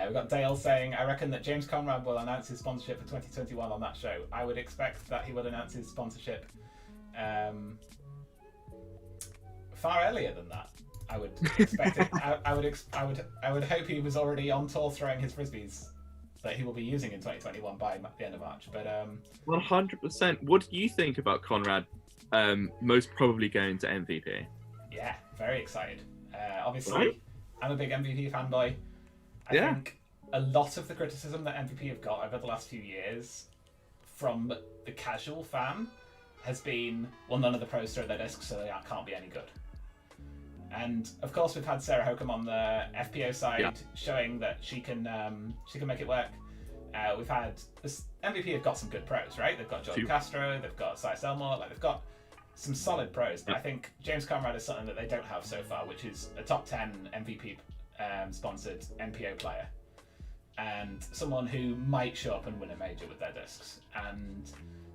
We've got Dale saying, I reckon that James Conrad will announce his sponsorship for 2021 on that show. I would expect that he would announce his sponsorship far earlier than that. I would expect it. I would hope he was already on tour throwing his frisbees that he will be using in 2021 by the end of March. But 100%. What do you think about Conrad most probably going to MVP? Yeah, very excited. Obviously, Right? I'm a big MVP fanboy. I think a lot of the criticism that MVP have got over the last few years from the casual fan has been, well, none of the pros throw their discs, so they can't be any good. And of course, we've had Sarah Hokum on the FPO side showing that she can make it work. We've had this MVP have got some good pros, right? They've got Jordan Castro, they've got Cy Selmore, like they've got some solid pros. But I think James Conrad is something that they don't have so far, which is a top 10 MVP sponsored NPO player, and someone who might show up and win a major with their discs, and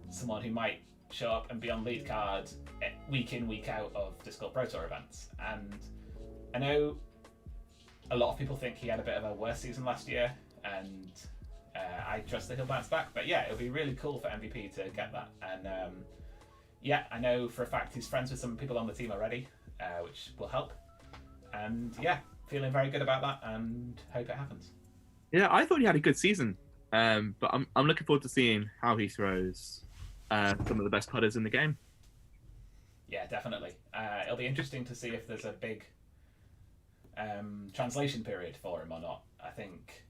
someone who might show up and be on lead card week in, week out of Disc Golf Pro Tour events. And I know a lot of people think he had a bit of a worse season last year, and I trust that he'll bounce back. But yeah, it'll be really cool for MVP to get that. And yeah, I know for a fact he's friends with some people on the team already, which will help. And yeah, feeling very good about that and hope it happens. Yeah, I thought he had a good season, but I'm looking forward to seeing how he throws some of the best putters in the game. Yeah, definitely. It'll be interesting to see if there's a big translation period for him or not. I think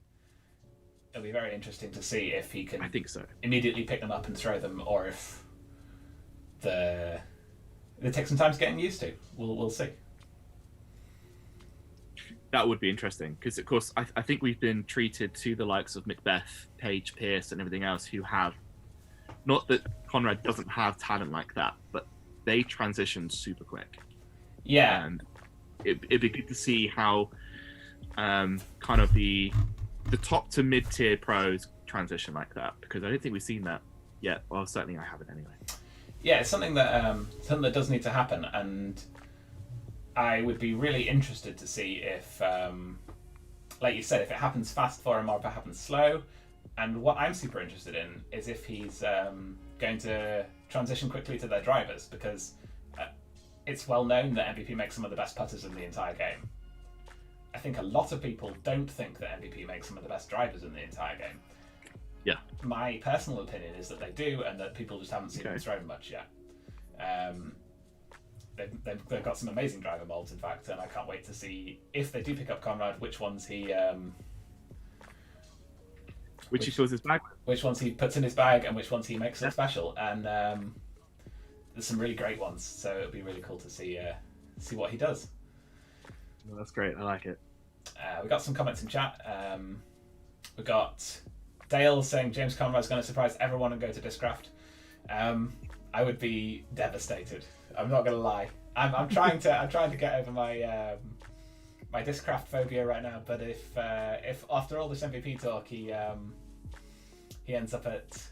it'll be very interesting to see if he can. I think so. Immediately pick them up and throw them, or if they take some time to getting used to. We'll see. That would be interesting because, of course, I think we've been treated to the likes of Macbeth, Paige, Pierce, and everything else who have. Not that Conrad doesn't have talent like that, but they transition super quick. Yeah. And it'd be good to see how kind of the top to mid-tier pros transition like that, because I don't think we've seen that yet. Well, certainly I haven't anyway. Yeah, it's something that does need to happen, and I would be really interested to see if, like you said, if it happens fast for him or if it happens slow. And what I'm super interested in is if he's going to transition quickly to their drivers, because it's well known that MVP makes some of the best putters in the entire game. I think a lot of people don't think that MVP makes some of the best drivers in the entire game. Yeah. My personal opinion is that they do, and that people just haven't seen them thrown much yet. They've got some amazing driver molds, in fact, and I can't wait to see if they do pick up Conrad, which ones he fills his bag with. Which ones he puts in his bag and which ones he makes look special. And there's some really great ones, so it'll be really cool to see what he does. Well, that's great. I like it. We got some comments in chat. We got Dale saying James Conrad's going to surprise everyone and go to Discraft. I would be devastated. I'm not going to lie. I'm trying to get over my my Discraft phobia right now. But if after all this MVP talk he ends up at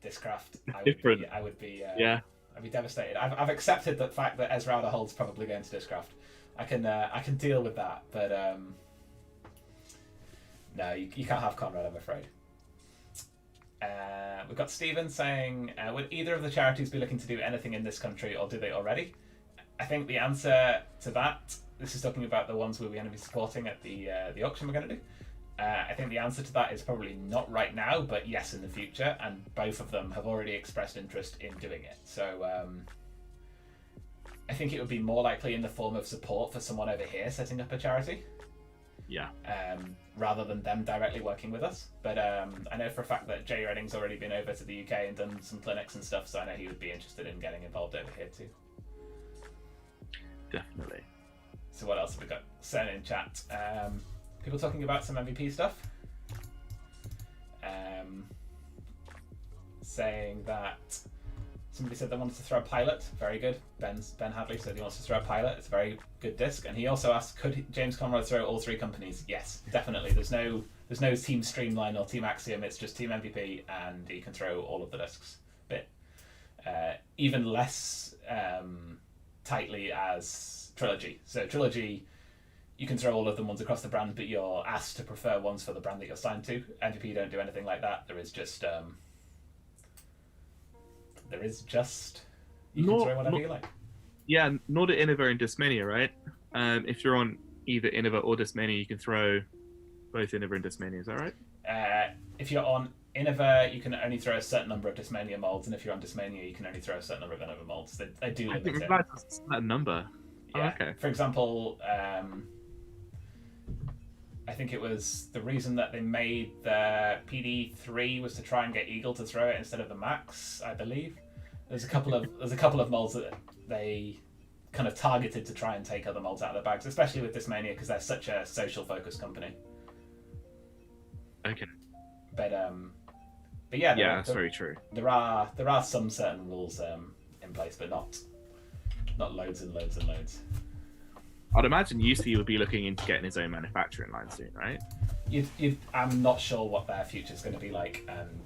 Discraft, I would be I'd be devastated. I've accepted the fact that Esmeralda Hold's probably going to Discraft. I can deal with that, but no, you can't have Conrad, I'm afraid. We've got Stephen saying, would either of the charities be looking to do anything in this country, or do they already? I think the answer to that, this is talking about the ones we're going to be supporting at the auction we're going to do. I think the answer to that is probably not right now, but yes in the future, and both of them have already expressed interest in doing it. So I think it would be more likely in the form of support for someone over here setting up a charity. Yeah. Rather than them directly working with us. But I know for a fact that Jay Redding's already been over to the UK and done some clinics and stuff, so I know he would be interested in getting involved over here too. Definitely. So what else have we got? Sent in chat. People talking about some MVP stuff. Saying that somebody said they wanted to throw a pilot. Very good. Ben Hadley said he wants to throw a pilot. It's a very good disc. And he also asked, could James Conrad throw all three companies? Yes, definitely. There's no Team Streamline or Team Axiom. It's just Team MVP, and he can throw all of the discs. But even less tightly as Trilogy. So Trilogy, you can throw all of them ones across the brand, but you're asked to prefer ones for the brand that you're signed to. MVP don't do anything like that. There is just you can throw whatever you like. Yeah, Nordic Innova and Discmania, right? If you're on either Innova or Discmania, you can throw both Innova and Discmania. Is that right? If you're on Innova, you can only throw a certain number of Discmania molds, and if you're on Discmania, you can only throw a certain number of Innova molds. They do I limit didn't it. realize that number. Yeah. Oh, okay. For example, I think it was the reason that they made the PD3 was to try and get Eagle to throw it instead of the Max, I believe. There's a couple of molds that they kind of targeted to try and take other molds out of their bags, especially with Discmania because they're such a social focused company. Okay. But yeah, that's very true. There are some certain rules in place, but not loads and loads and loads. I'd imagine UC would be looking into getting his own manufacturing line soon, right? I'm not sure what their future's going to be like, and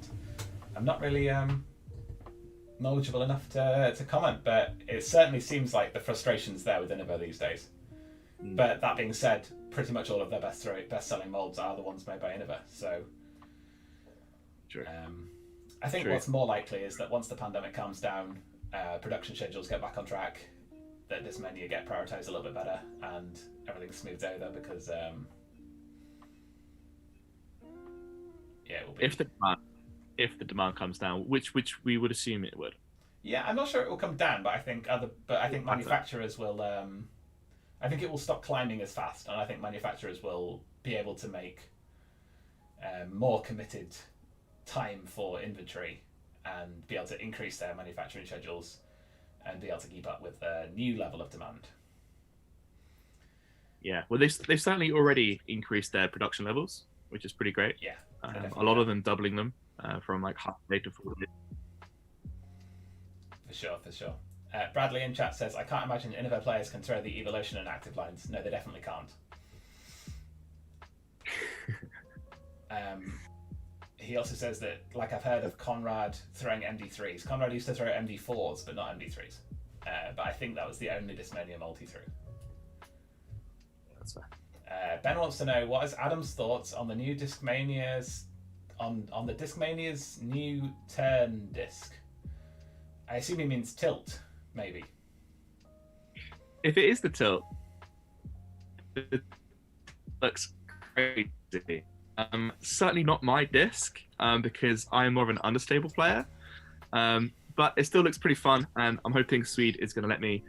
I'm not really knowledgeable enough to comment, but it certainly seems like the frustration's there with Innova these days. But that being said, pretty much all of their best-selling molds are the ones made by Innova, so True. I think what's more likely is that once the pandemic calms down, production schedules get back on track, that this menu get prioritised a little bit better, and everything's smoothed over because it will be. If the demand comes down, which we would assume it would. Yeah, I'm not sure it will come down, but I think manufacturers will. I think it will stop climbing as fast, and I think manufacturers will be able to make more committed time for inventory and be able to increase their manufacturing schedules and be able to keep up with the new level of demand. Yeah, well, they've certainly already increased their production levels, which is pretty great. Yeah, a lot of them doubling them from like half a day to 4 days. For sure. Bradley in chat says, I can't imagine Innova players can throw the Evolution and active lines. No, they definitely can't. He also says that, like, I've heard of Conrad throwing MD3s. Conrad used to throw MD4s, but not MD3s. But I think that was the only Discmania mold he threw. That's fair. Ben wants to know, what is Adam's thoughts on the new Discmania's on the Discmania's new turn disc? I assume he means tilt, maybe. If it is the tilt, it looks crazy. Certainly not my disc, because I'm more of an understable player. But it still looks pretty fun, and I'm hoping Swede is going to let me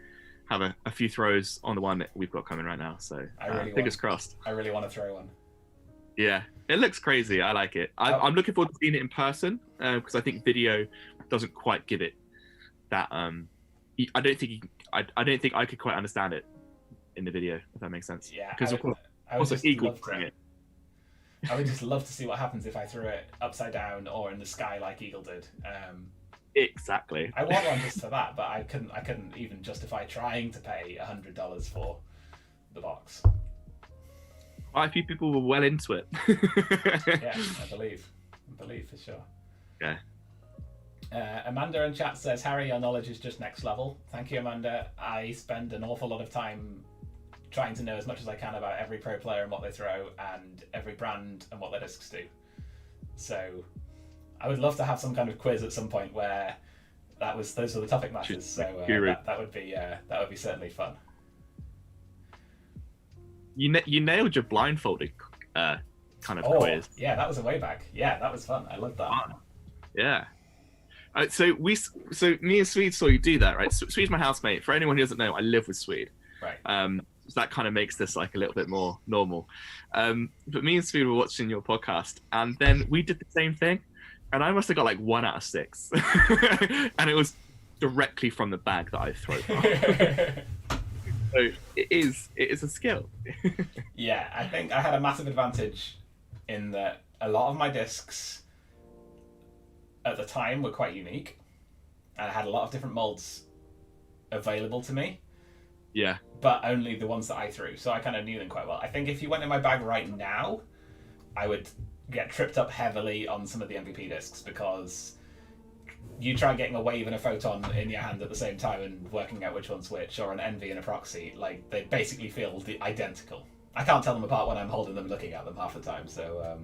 have a few throws on the one that we've got coming right now. So fingers crossed. I really want to throw one. Yeah, it looks crazy. I like it. I'm looking forward to seeing it in person because I think video doesn't quite give it that. I don't think I could quite understand it in the video, if that makes sense. Yeah, because of course, I would Eagle playing it. I would just love to see what happens if I threw it upside down or in the sky like Eagle did. Exactly. I want one just for that, but I couldn't even justify trying to pay $100 for the box. Quite a few people were well into it. Yeah, I believe for sure. Yeah. Amanda in chat says, Harry, your knowledge is just next level. Thank you, Amanda. I spend an awful lot of time trying to know as much as I can about every pro player and what they throw, and every brand and what their discs do. So I would love to have some kind of quiz at some point where those were the topic matters. So that would be certainly fun. You nailed your blindfolded kind of quiz. Yeah, that was a way back. Yeah, that was fun. I loved that. Fun. Yeah. So me and Swede saw you do that, right? Swede's my housemate. For anyone who doesn't know, I live with Swede. Right. So that kind of makes this like a little bit more normal. But me and Swede were watching your podcast, and then we did the same thing, and I must have got like 1 out of 6, and it was directly from the bag that I throw from. So it is a skill. Yeah, I think I had a massive advantage in that a lot of my discs at the time were quite unique, and I had a lot of different molds available to me. Yeah. But only the ones that I threw, so I kind of knew them quite well. I think if you went in my bag right now, I would get tripped up heavily on some of the MVP discs, because you try getting a wave and a photon in your hand at the same time and working out which one's which, or an envy and a proxy, like they basically feel identical. I can't tell them apart when I'm holding them looking at them half the time, so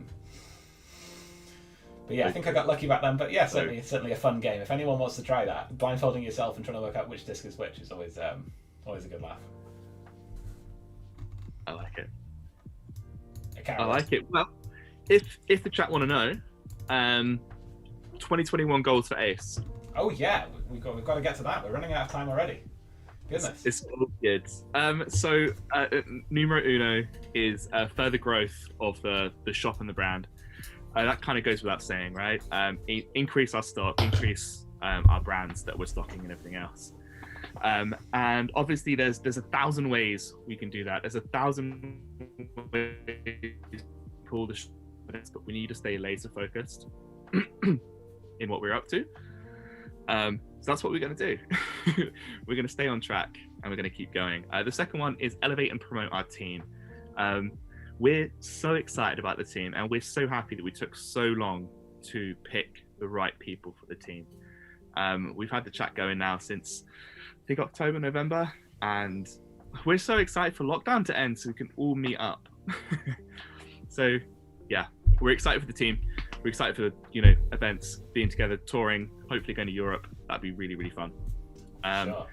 But yeah, I think I got lucky back then. But yeah, certainly a fun game. If anyone wants to try that, blindfolding yourself and trying to work out which disc is which is always a good laugh. I like it. I like it. Well, if the chat want to know, 2021 goals for Ace. Oh yeah, we've got to get to that. We're running out of time already. Goodness. It's all good. So numero uno is further growth of the shop and the brand. That kind of goes without saying, right? Increase our stock, increase our brands that we're stocking and everything else. And obviously there's 1,000 ways we can do that. There's 1,000 ways to pull the shop, but we need to stay laser focused in what we're up to. So that's what we're going to do. We're going to stay on track and we're going to keep going. The second one is elevate and promote our team. We're so excited about the team and we're so happy that we took so long to pick the right people for the team. We've had the chat going now since I think October, November, and we're so excited for lockdown to end so we can all meet up. So yeah, we're excited for the team. We're excited for events, being together, touring, hopefully going to Europe. That'd be really, really fun. Sure.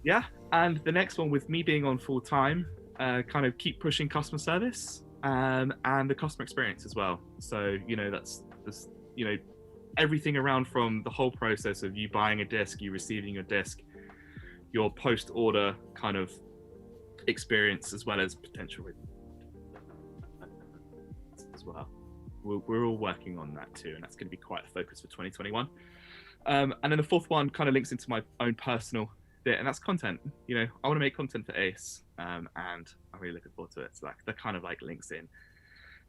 Yeah, and the next one with me being on full time, kind of keep pushing customer service and the customer experience as well. So that's everything around from the whole process of you buying a disc, you receiving your disc, your post-order kind of experience, as well as potential as well. We're all working on that too, and that's going to be quite a focus for 2021. And then the fourth one kind of links into my own personal bit, and that's content. I want to make content for Ace, and I'm really looking forward to it. So that kind of like links in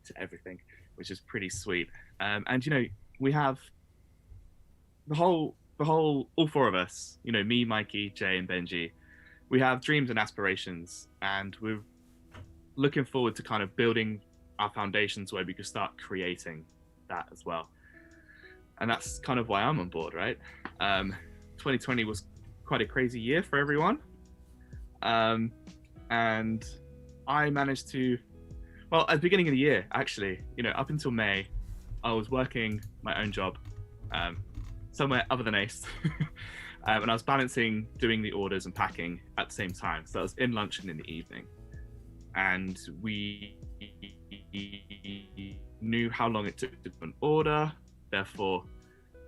to everything, which is pretty sweet. And we have the whole all four of us, me, Mikey, Jay, and Benji. We have dreams and aspirations, and we're looking forward to kind of building our foundations where we could start creating that as well. And that's kind of why I'm on board, right? 2020 was quite a crazy year for everyone. And I managed to, at the beginning of the year, actually, up until May, I was working my own job somewhere other than Ace. And I was balancing doing the orders and packing at the same time. So I was in lunch and in the evening. And we knew how long it took to do an order. Therefore,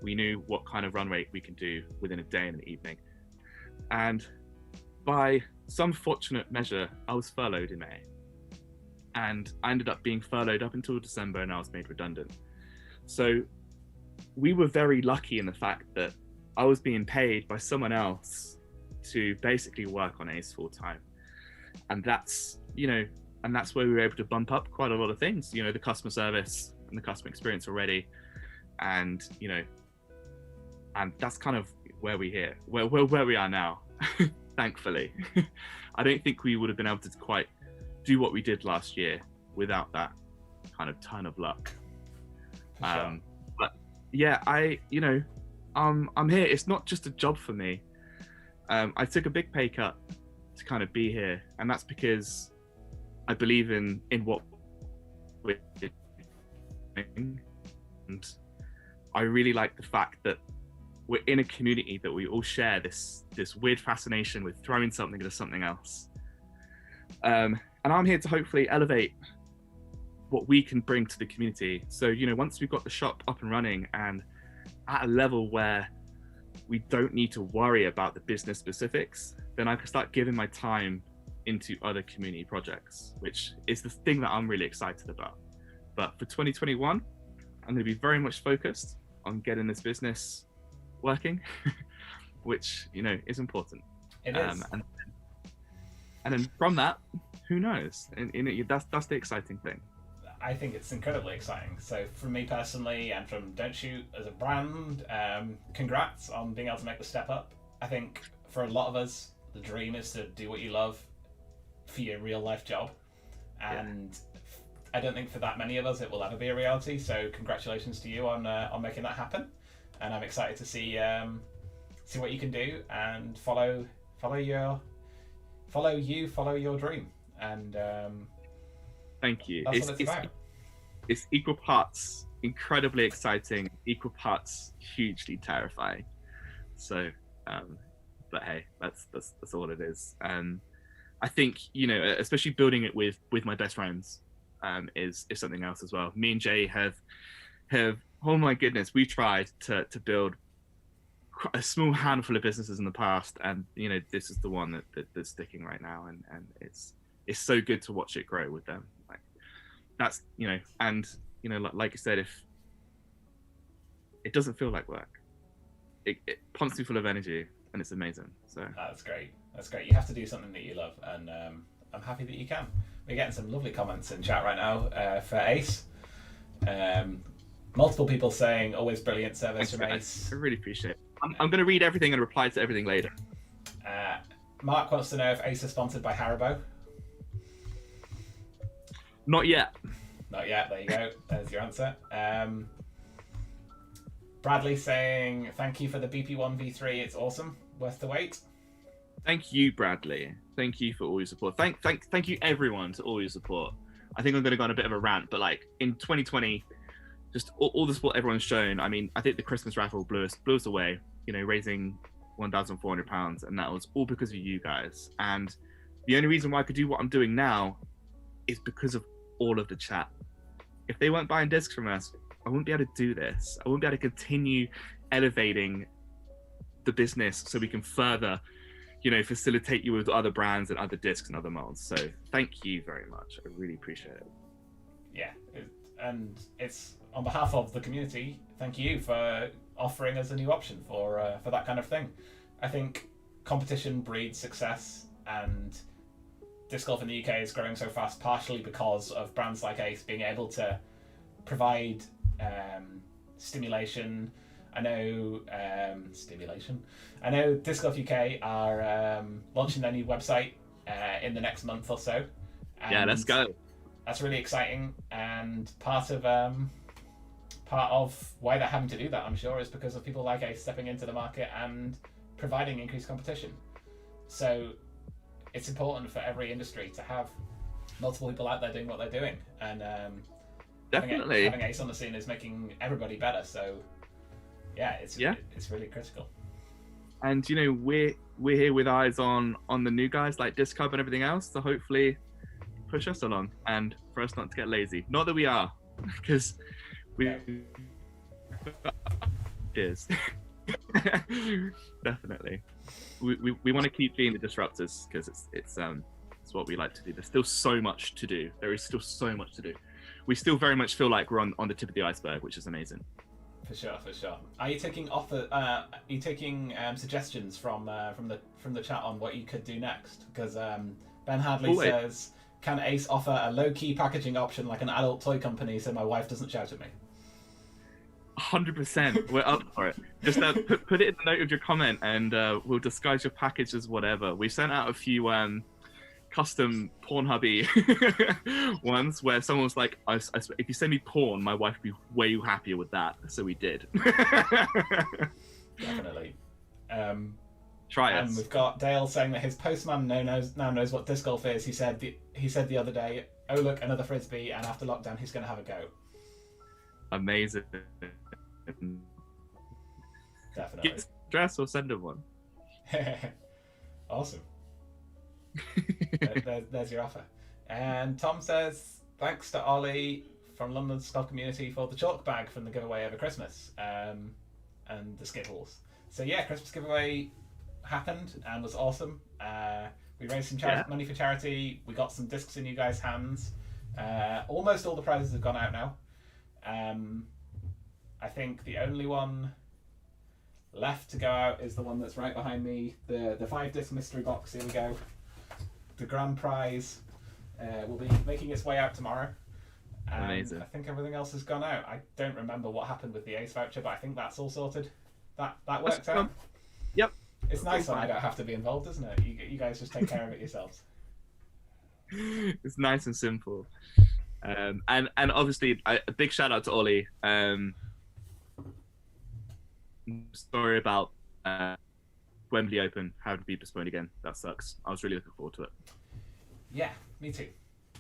we knew what kind of run rate we can do within a day and an evening. And by some fortunate measure, I was furloughed in May. And I ended up being furloughed up until December, and I was made redundant. So we were very lucky in the fact that I was being paid by someone else to basically work on Ace full time. And that's, and that's where we were able to bump up quite a lot of things, the customer service and the customer experience already. And, and that's kind of where where we are now, thankfully. I don't think we would have been able to quite do what we did last year without that kind of ton of luck. Sure. But yeah, I'm here. It's not just a job for me. I took a big pay cut to kind of be here, and that's because I believe in what we're doing, and I really like the fact that we're in a community that we all share this weird fascination with throwing something into something else. And I'm here to hopefully elevate what we can bring to the community. So, once we've got the shop up and running and at a level where we don't need to worry about the business specifics, then I can start giving my time into other community projects, which is the thing that I'm really excited about. But for 2021, I'm going to be very much focused on getting this business working, which, is important. It is. And then from that, who knows? And that's the exciting thing. I think it's incredibly exciting. So from me personally, and from Don't Shoot as a brand, congrats on being able to make the step up. I think for a lot of us, the dream is to do what you love for your real life job. And I don't think for that many of us it will ever be a reality. So congratulations to you on making that happen. And I'm excited to see what you can do and follow your dream. And thank you. That's what it's about. It's equal parts incredibly exciting, equal parts hugely terrifying. So, but hey, that's all it is. I think, you know, especially building it with my best friends, is something else as well. Me and Jay have oh my goodness, we tried to build a small handful of businesses in the past, and you know, this is the one that's sticking right now, and it's so good to watch it grow with them. Like, that's, you know, and you know, like you said, if it doesn't feel like work, it pumps me full of energy, and it's amazing. So that's great. That's great. You have to do something that you love, and I'm happy that you can. We're getting some lovely comments in chat right now for Ace. Multiple people saying always brilliant service from Ace. I really appreciate it. I'm going to read everything and reply to everything later. Mark wants to know if Ace is sponsored by Haribo. Not yet. Not yet. There you go. There's your answer. Bradley saying thank you for the BP1 V3. It's awesome. Worth the wait. Thank you, Bradley. Thank you for all your support. Thank you, everyone, to all your support. I think I'm going to go on a bit of a rant, but like in 2020, just all the support everyone's shown. I mean, I think the Christmas raffle blew us away. You know, raising £1,400, and that was all because of you guys. And the only reason why I could do what I'm doing now is because of all of the chat. If they weren't buying discs from us, I wouldn't be able to do this. I wouldn't be able to continue elevating the business so we can further, you know, facilitate you with other brands and other discs and other molds. So thank you very much. I really appreciate it. Yeah, and it's on behalf of the community. Thank you for offering us a new option for that kind of thing. I think competition breeds success, and disc golf in the UK is growing so fast partially because of brands like Ace being able to provide stimulation. I know Disc Golf UK are launching their new website in the next month or so. Yeah, let's go. That's really exciting, and part of why they're having to do that, I'm sure, is because of people like Ace stepping into the market and providing increased competition. So it's important for every industry to have multiple people out there doing what they're doing, and definitely having Ace on the scene is making everybody better. So yeah, it's really critical. And you know, we're here with eyes on the new guys like Disc Hub and everything else, so hopefully push us along, and for us not to get lazy. Not that we are, because we is definitely we want to keep being the disruptors, because it's what we like to do. There's still so much to do. There is still so much to do. We still very much feel like we're on the tip of the iceberg, which is amazing. For sure. Are you taking suggestions from the chat on what you could do next? Because Ben Hadley says, can Ace offer a low-key packaging option like an adult toy company so my wife doesn't shout at me? 100%. We're up for it. Just put it in the note of your comment, and we'll disguise your package as whatever. We sent out a few custom Pornhubby ones where someone was like, if you send me porn, my wife would be way happier with that. So we did. Definitely. Try it. And we've got Dale saying that his postman now knows what disc golf is. He said the other day, oh look, another frisbee, and after lockdown he's going to have a go. Amazing. Definitely. Get dress or send him one. Awesome. There's your offer. And Tom says, thanks to Ollie from London Skull Community for the chalk bag from the giveaway over Christmas, and the Skittles. So yeah, Christmas giveaway happened and was awesome. We raised some money for charity. We got some discs in you guys' hands. Almost all the prizes have gone out now. I think the only one left to go out is the one that's right behind me, the 5-disc mystery box. Here we go. The grand prize will be making its way out tomorrow. Amazing. I think everything else has gone out. I don't remember what happened with the Ace voucher, but I think that's all sorted. That worked out. Yep. It's nice when I don't have to be involved, isn't it? You guys just take care of it yourselves. It's nice and simple. And obviously a big shout out to Ollie. Sorry about Wembley Open having to be postponed again. That sucks. I was really looking forward to it. Yeah, me too.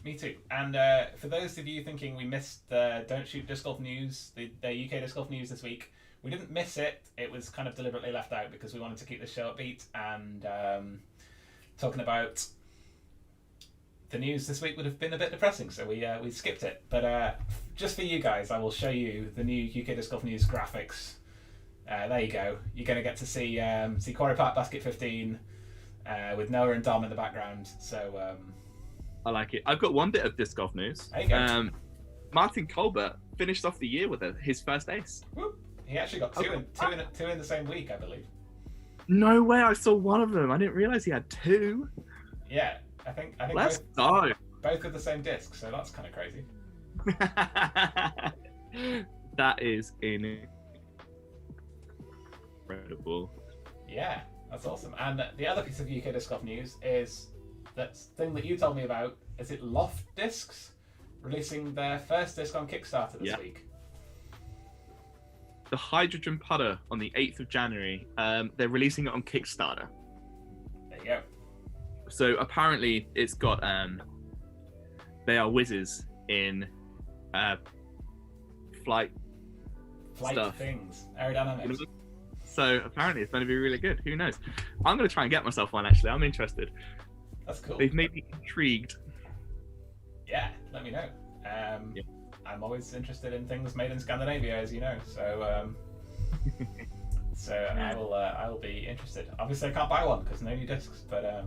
Me too. And for those of you thinking we missed the Don't Shoot Disc Golf news, the UK Disc Golf news this week, we didn't miss it. It was kind of deliberately left out because we wanted to keep the show upbeat, and talking about the news this week would have been a bit depressing, so we skipped it. But just for you guys, I will show you the new UK Disc Golf news graphics. There you go. You're going to get to see Quarry Park Basket 15 with Noah and Dom in the background. So I like it. I've got one bit of disc golf news. there you go. Martin Colbert finished off the year with his first ace. Whoop. He actually got two in the same week, I believe. No way! I saw one of them. I didn't realize he had two. Yeah, I think Let's go. both with the same disc, so that's kind of crazy. That is incredible. Yeah, that's awesome. And the other piece of UK Disc Golf news is that thing that you told me about. Is it Loft Discs releasing their first disc on Kickstarter this week? The hydrogen putter on the 8th of January. They're releasing it on Kickstarter. There you go. So apparently it's got they are whizzes in flight stuff. Things, aerodynamics. So apparently it's going to be really good. Who knows? I'm going to try and get myself one, actually. I'm interested. That's cool. They've made me intrigued. Yeah, let me know. I'm always interested in things made in Scandinavia, as you know. So so I will be interested. Obviously, I can't buy one because no new discs, but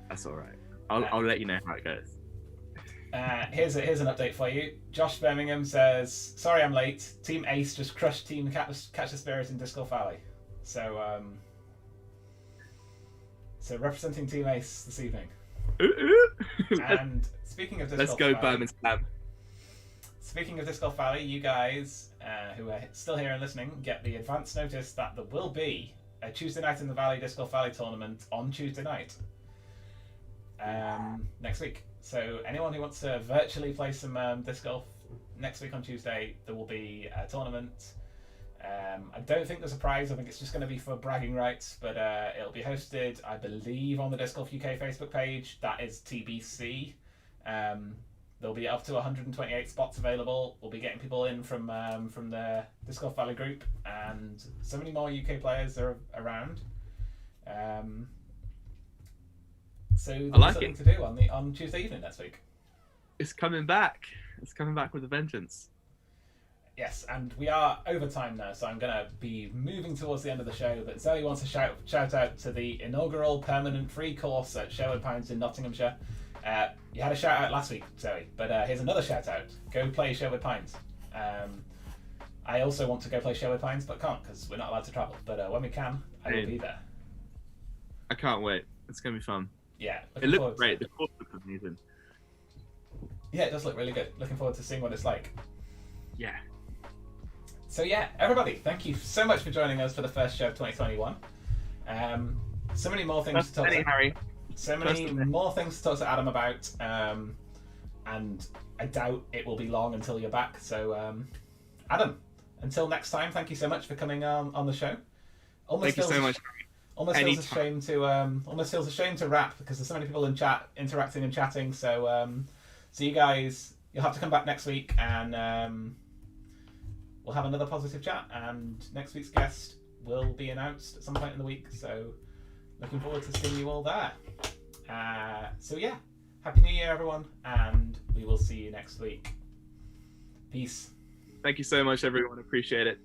that's all right. I'll let you know how it goes. Here's an update for you. Josh Birmingham says, "Sorry, I'm late. Team Ace just crushed Team Catch the Spirit in Disc Golf Valley." So so representing Team Ace this evening. And speaking of Disc let's Golf go Valley, Birmingham. Speaking of Disc Golf Valley, you guys who are still here and listening get the advance notice that there will be a Tuesday Night in the Valley Disc Golf Valley tournament on Tuesday night next week. So anyone who wants to virtually play some disc golf next week on Tuesday, there will be a tournament. I don't think there's a prize. I think it's just going to be for bragging rights, but it'll be hosted, I believe, on the Disc Golf UK Facebook page. That is TBC. There'll be up to 128 spots available. We'll be getting people in from the Disc Golf Valley group, and so many more UK players are around. So there's something to do on Tuesday evening next week. It's coming back. It's coming back with a vengeance. Yes, and we are over time now, so I'm going to be moving towards the end of the show. But Zoe wants to shout out to the inaugural permanent free course at Sherwood Pines in Nottinghamshire. You had a shout out last week, Zoe, but here's another shout out. Go play Sherwood Pines. I also want to go play Sherwood Pines, but can't because we're not allowed to travel. But when we can, I will be there. I can't wait. It's going to be fun. Yeah, it looks great. The course looks amazing. Yeah, it does look really good. Looking forward to seeing what it's like. Yeah. So yeah, everybody, thank you so much for joining us for the first show of 2021. So many more things to talk to Harry. So many more things to talk to Adam about, and I doubt it will be long until you're back. So, Adam, until next time, thank you so much for coming on the show. Thank you so much. Almost feels a shame to wrap because there's so many people in chat interacting and chatting. So, so you guys, you'll have to come back next week and we'll have another positive chat. And next week's guest will be announced at some point in the week. So, looking forward to seeing you all there. So yeah, Happy New Year, everyone, and we will see you next week. Peace. Thank you so much, everyone. Appreciate it.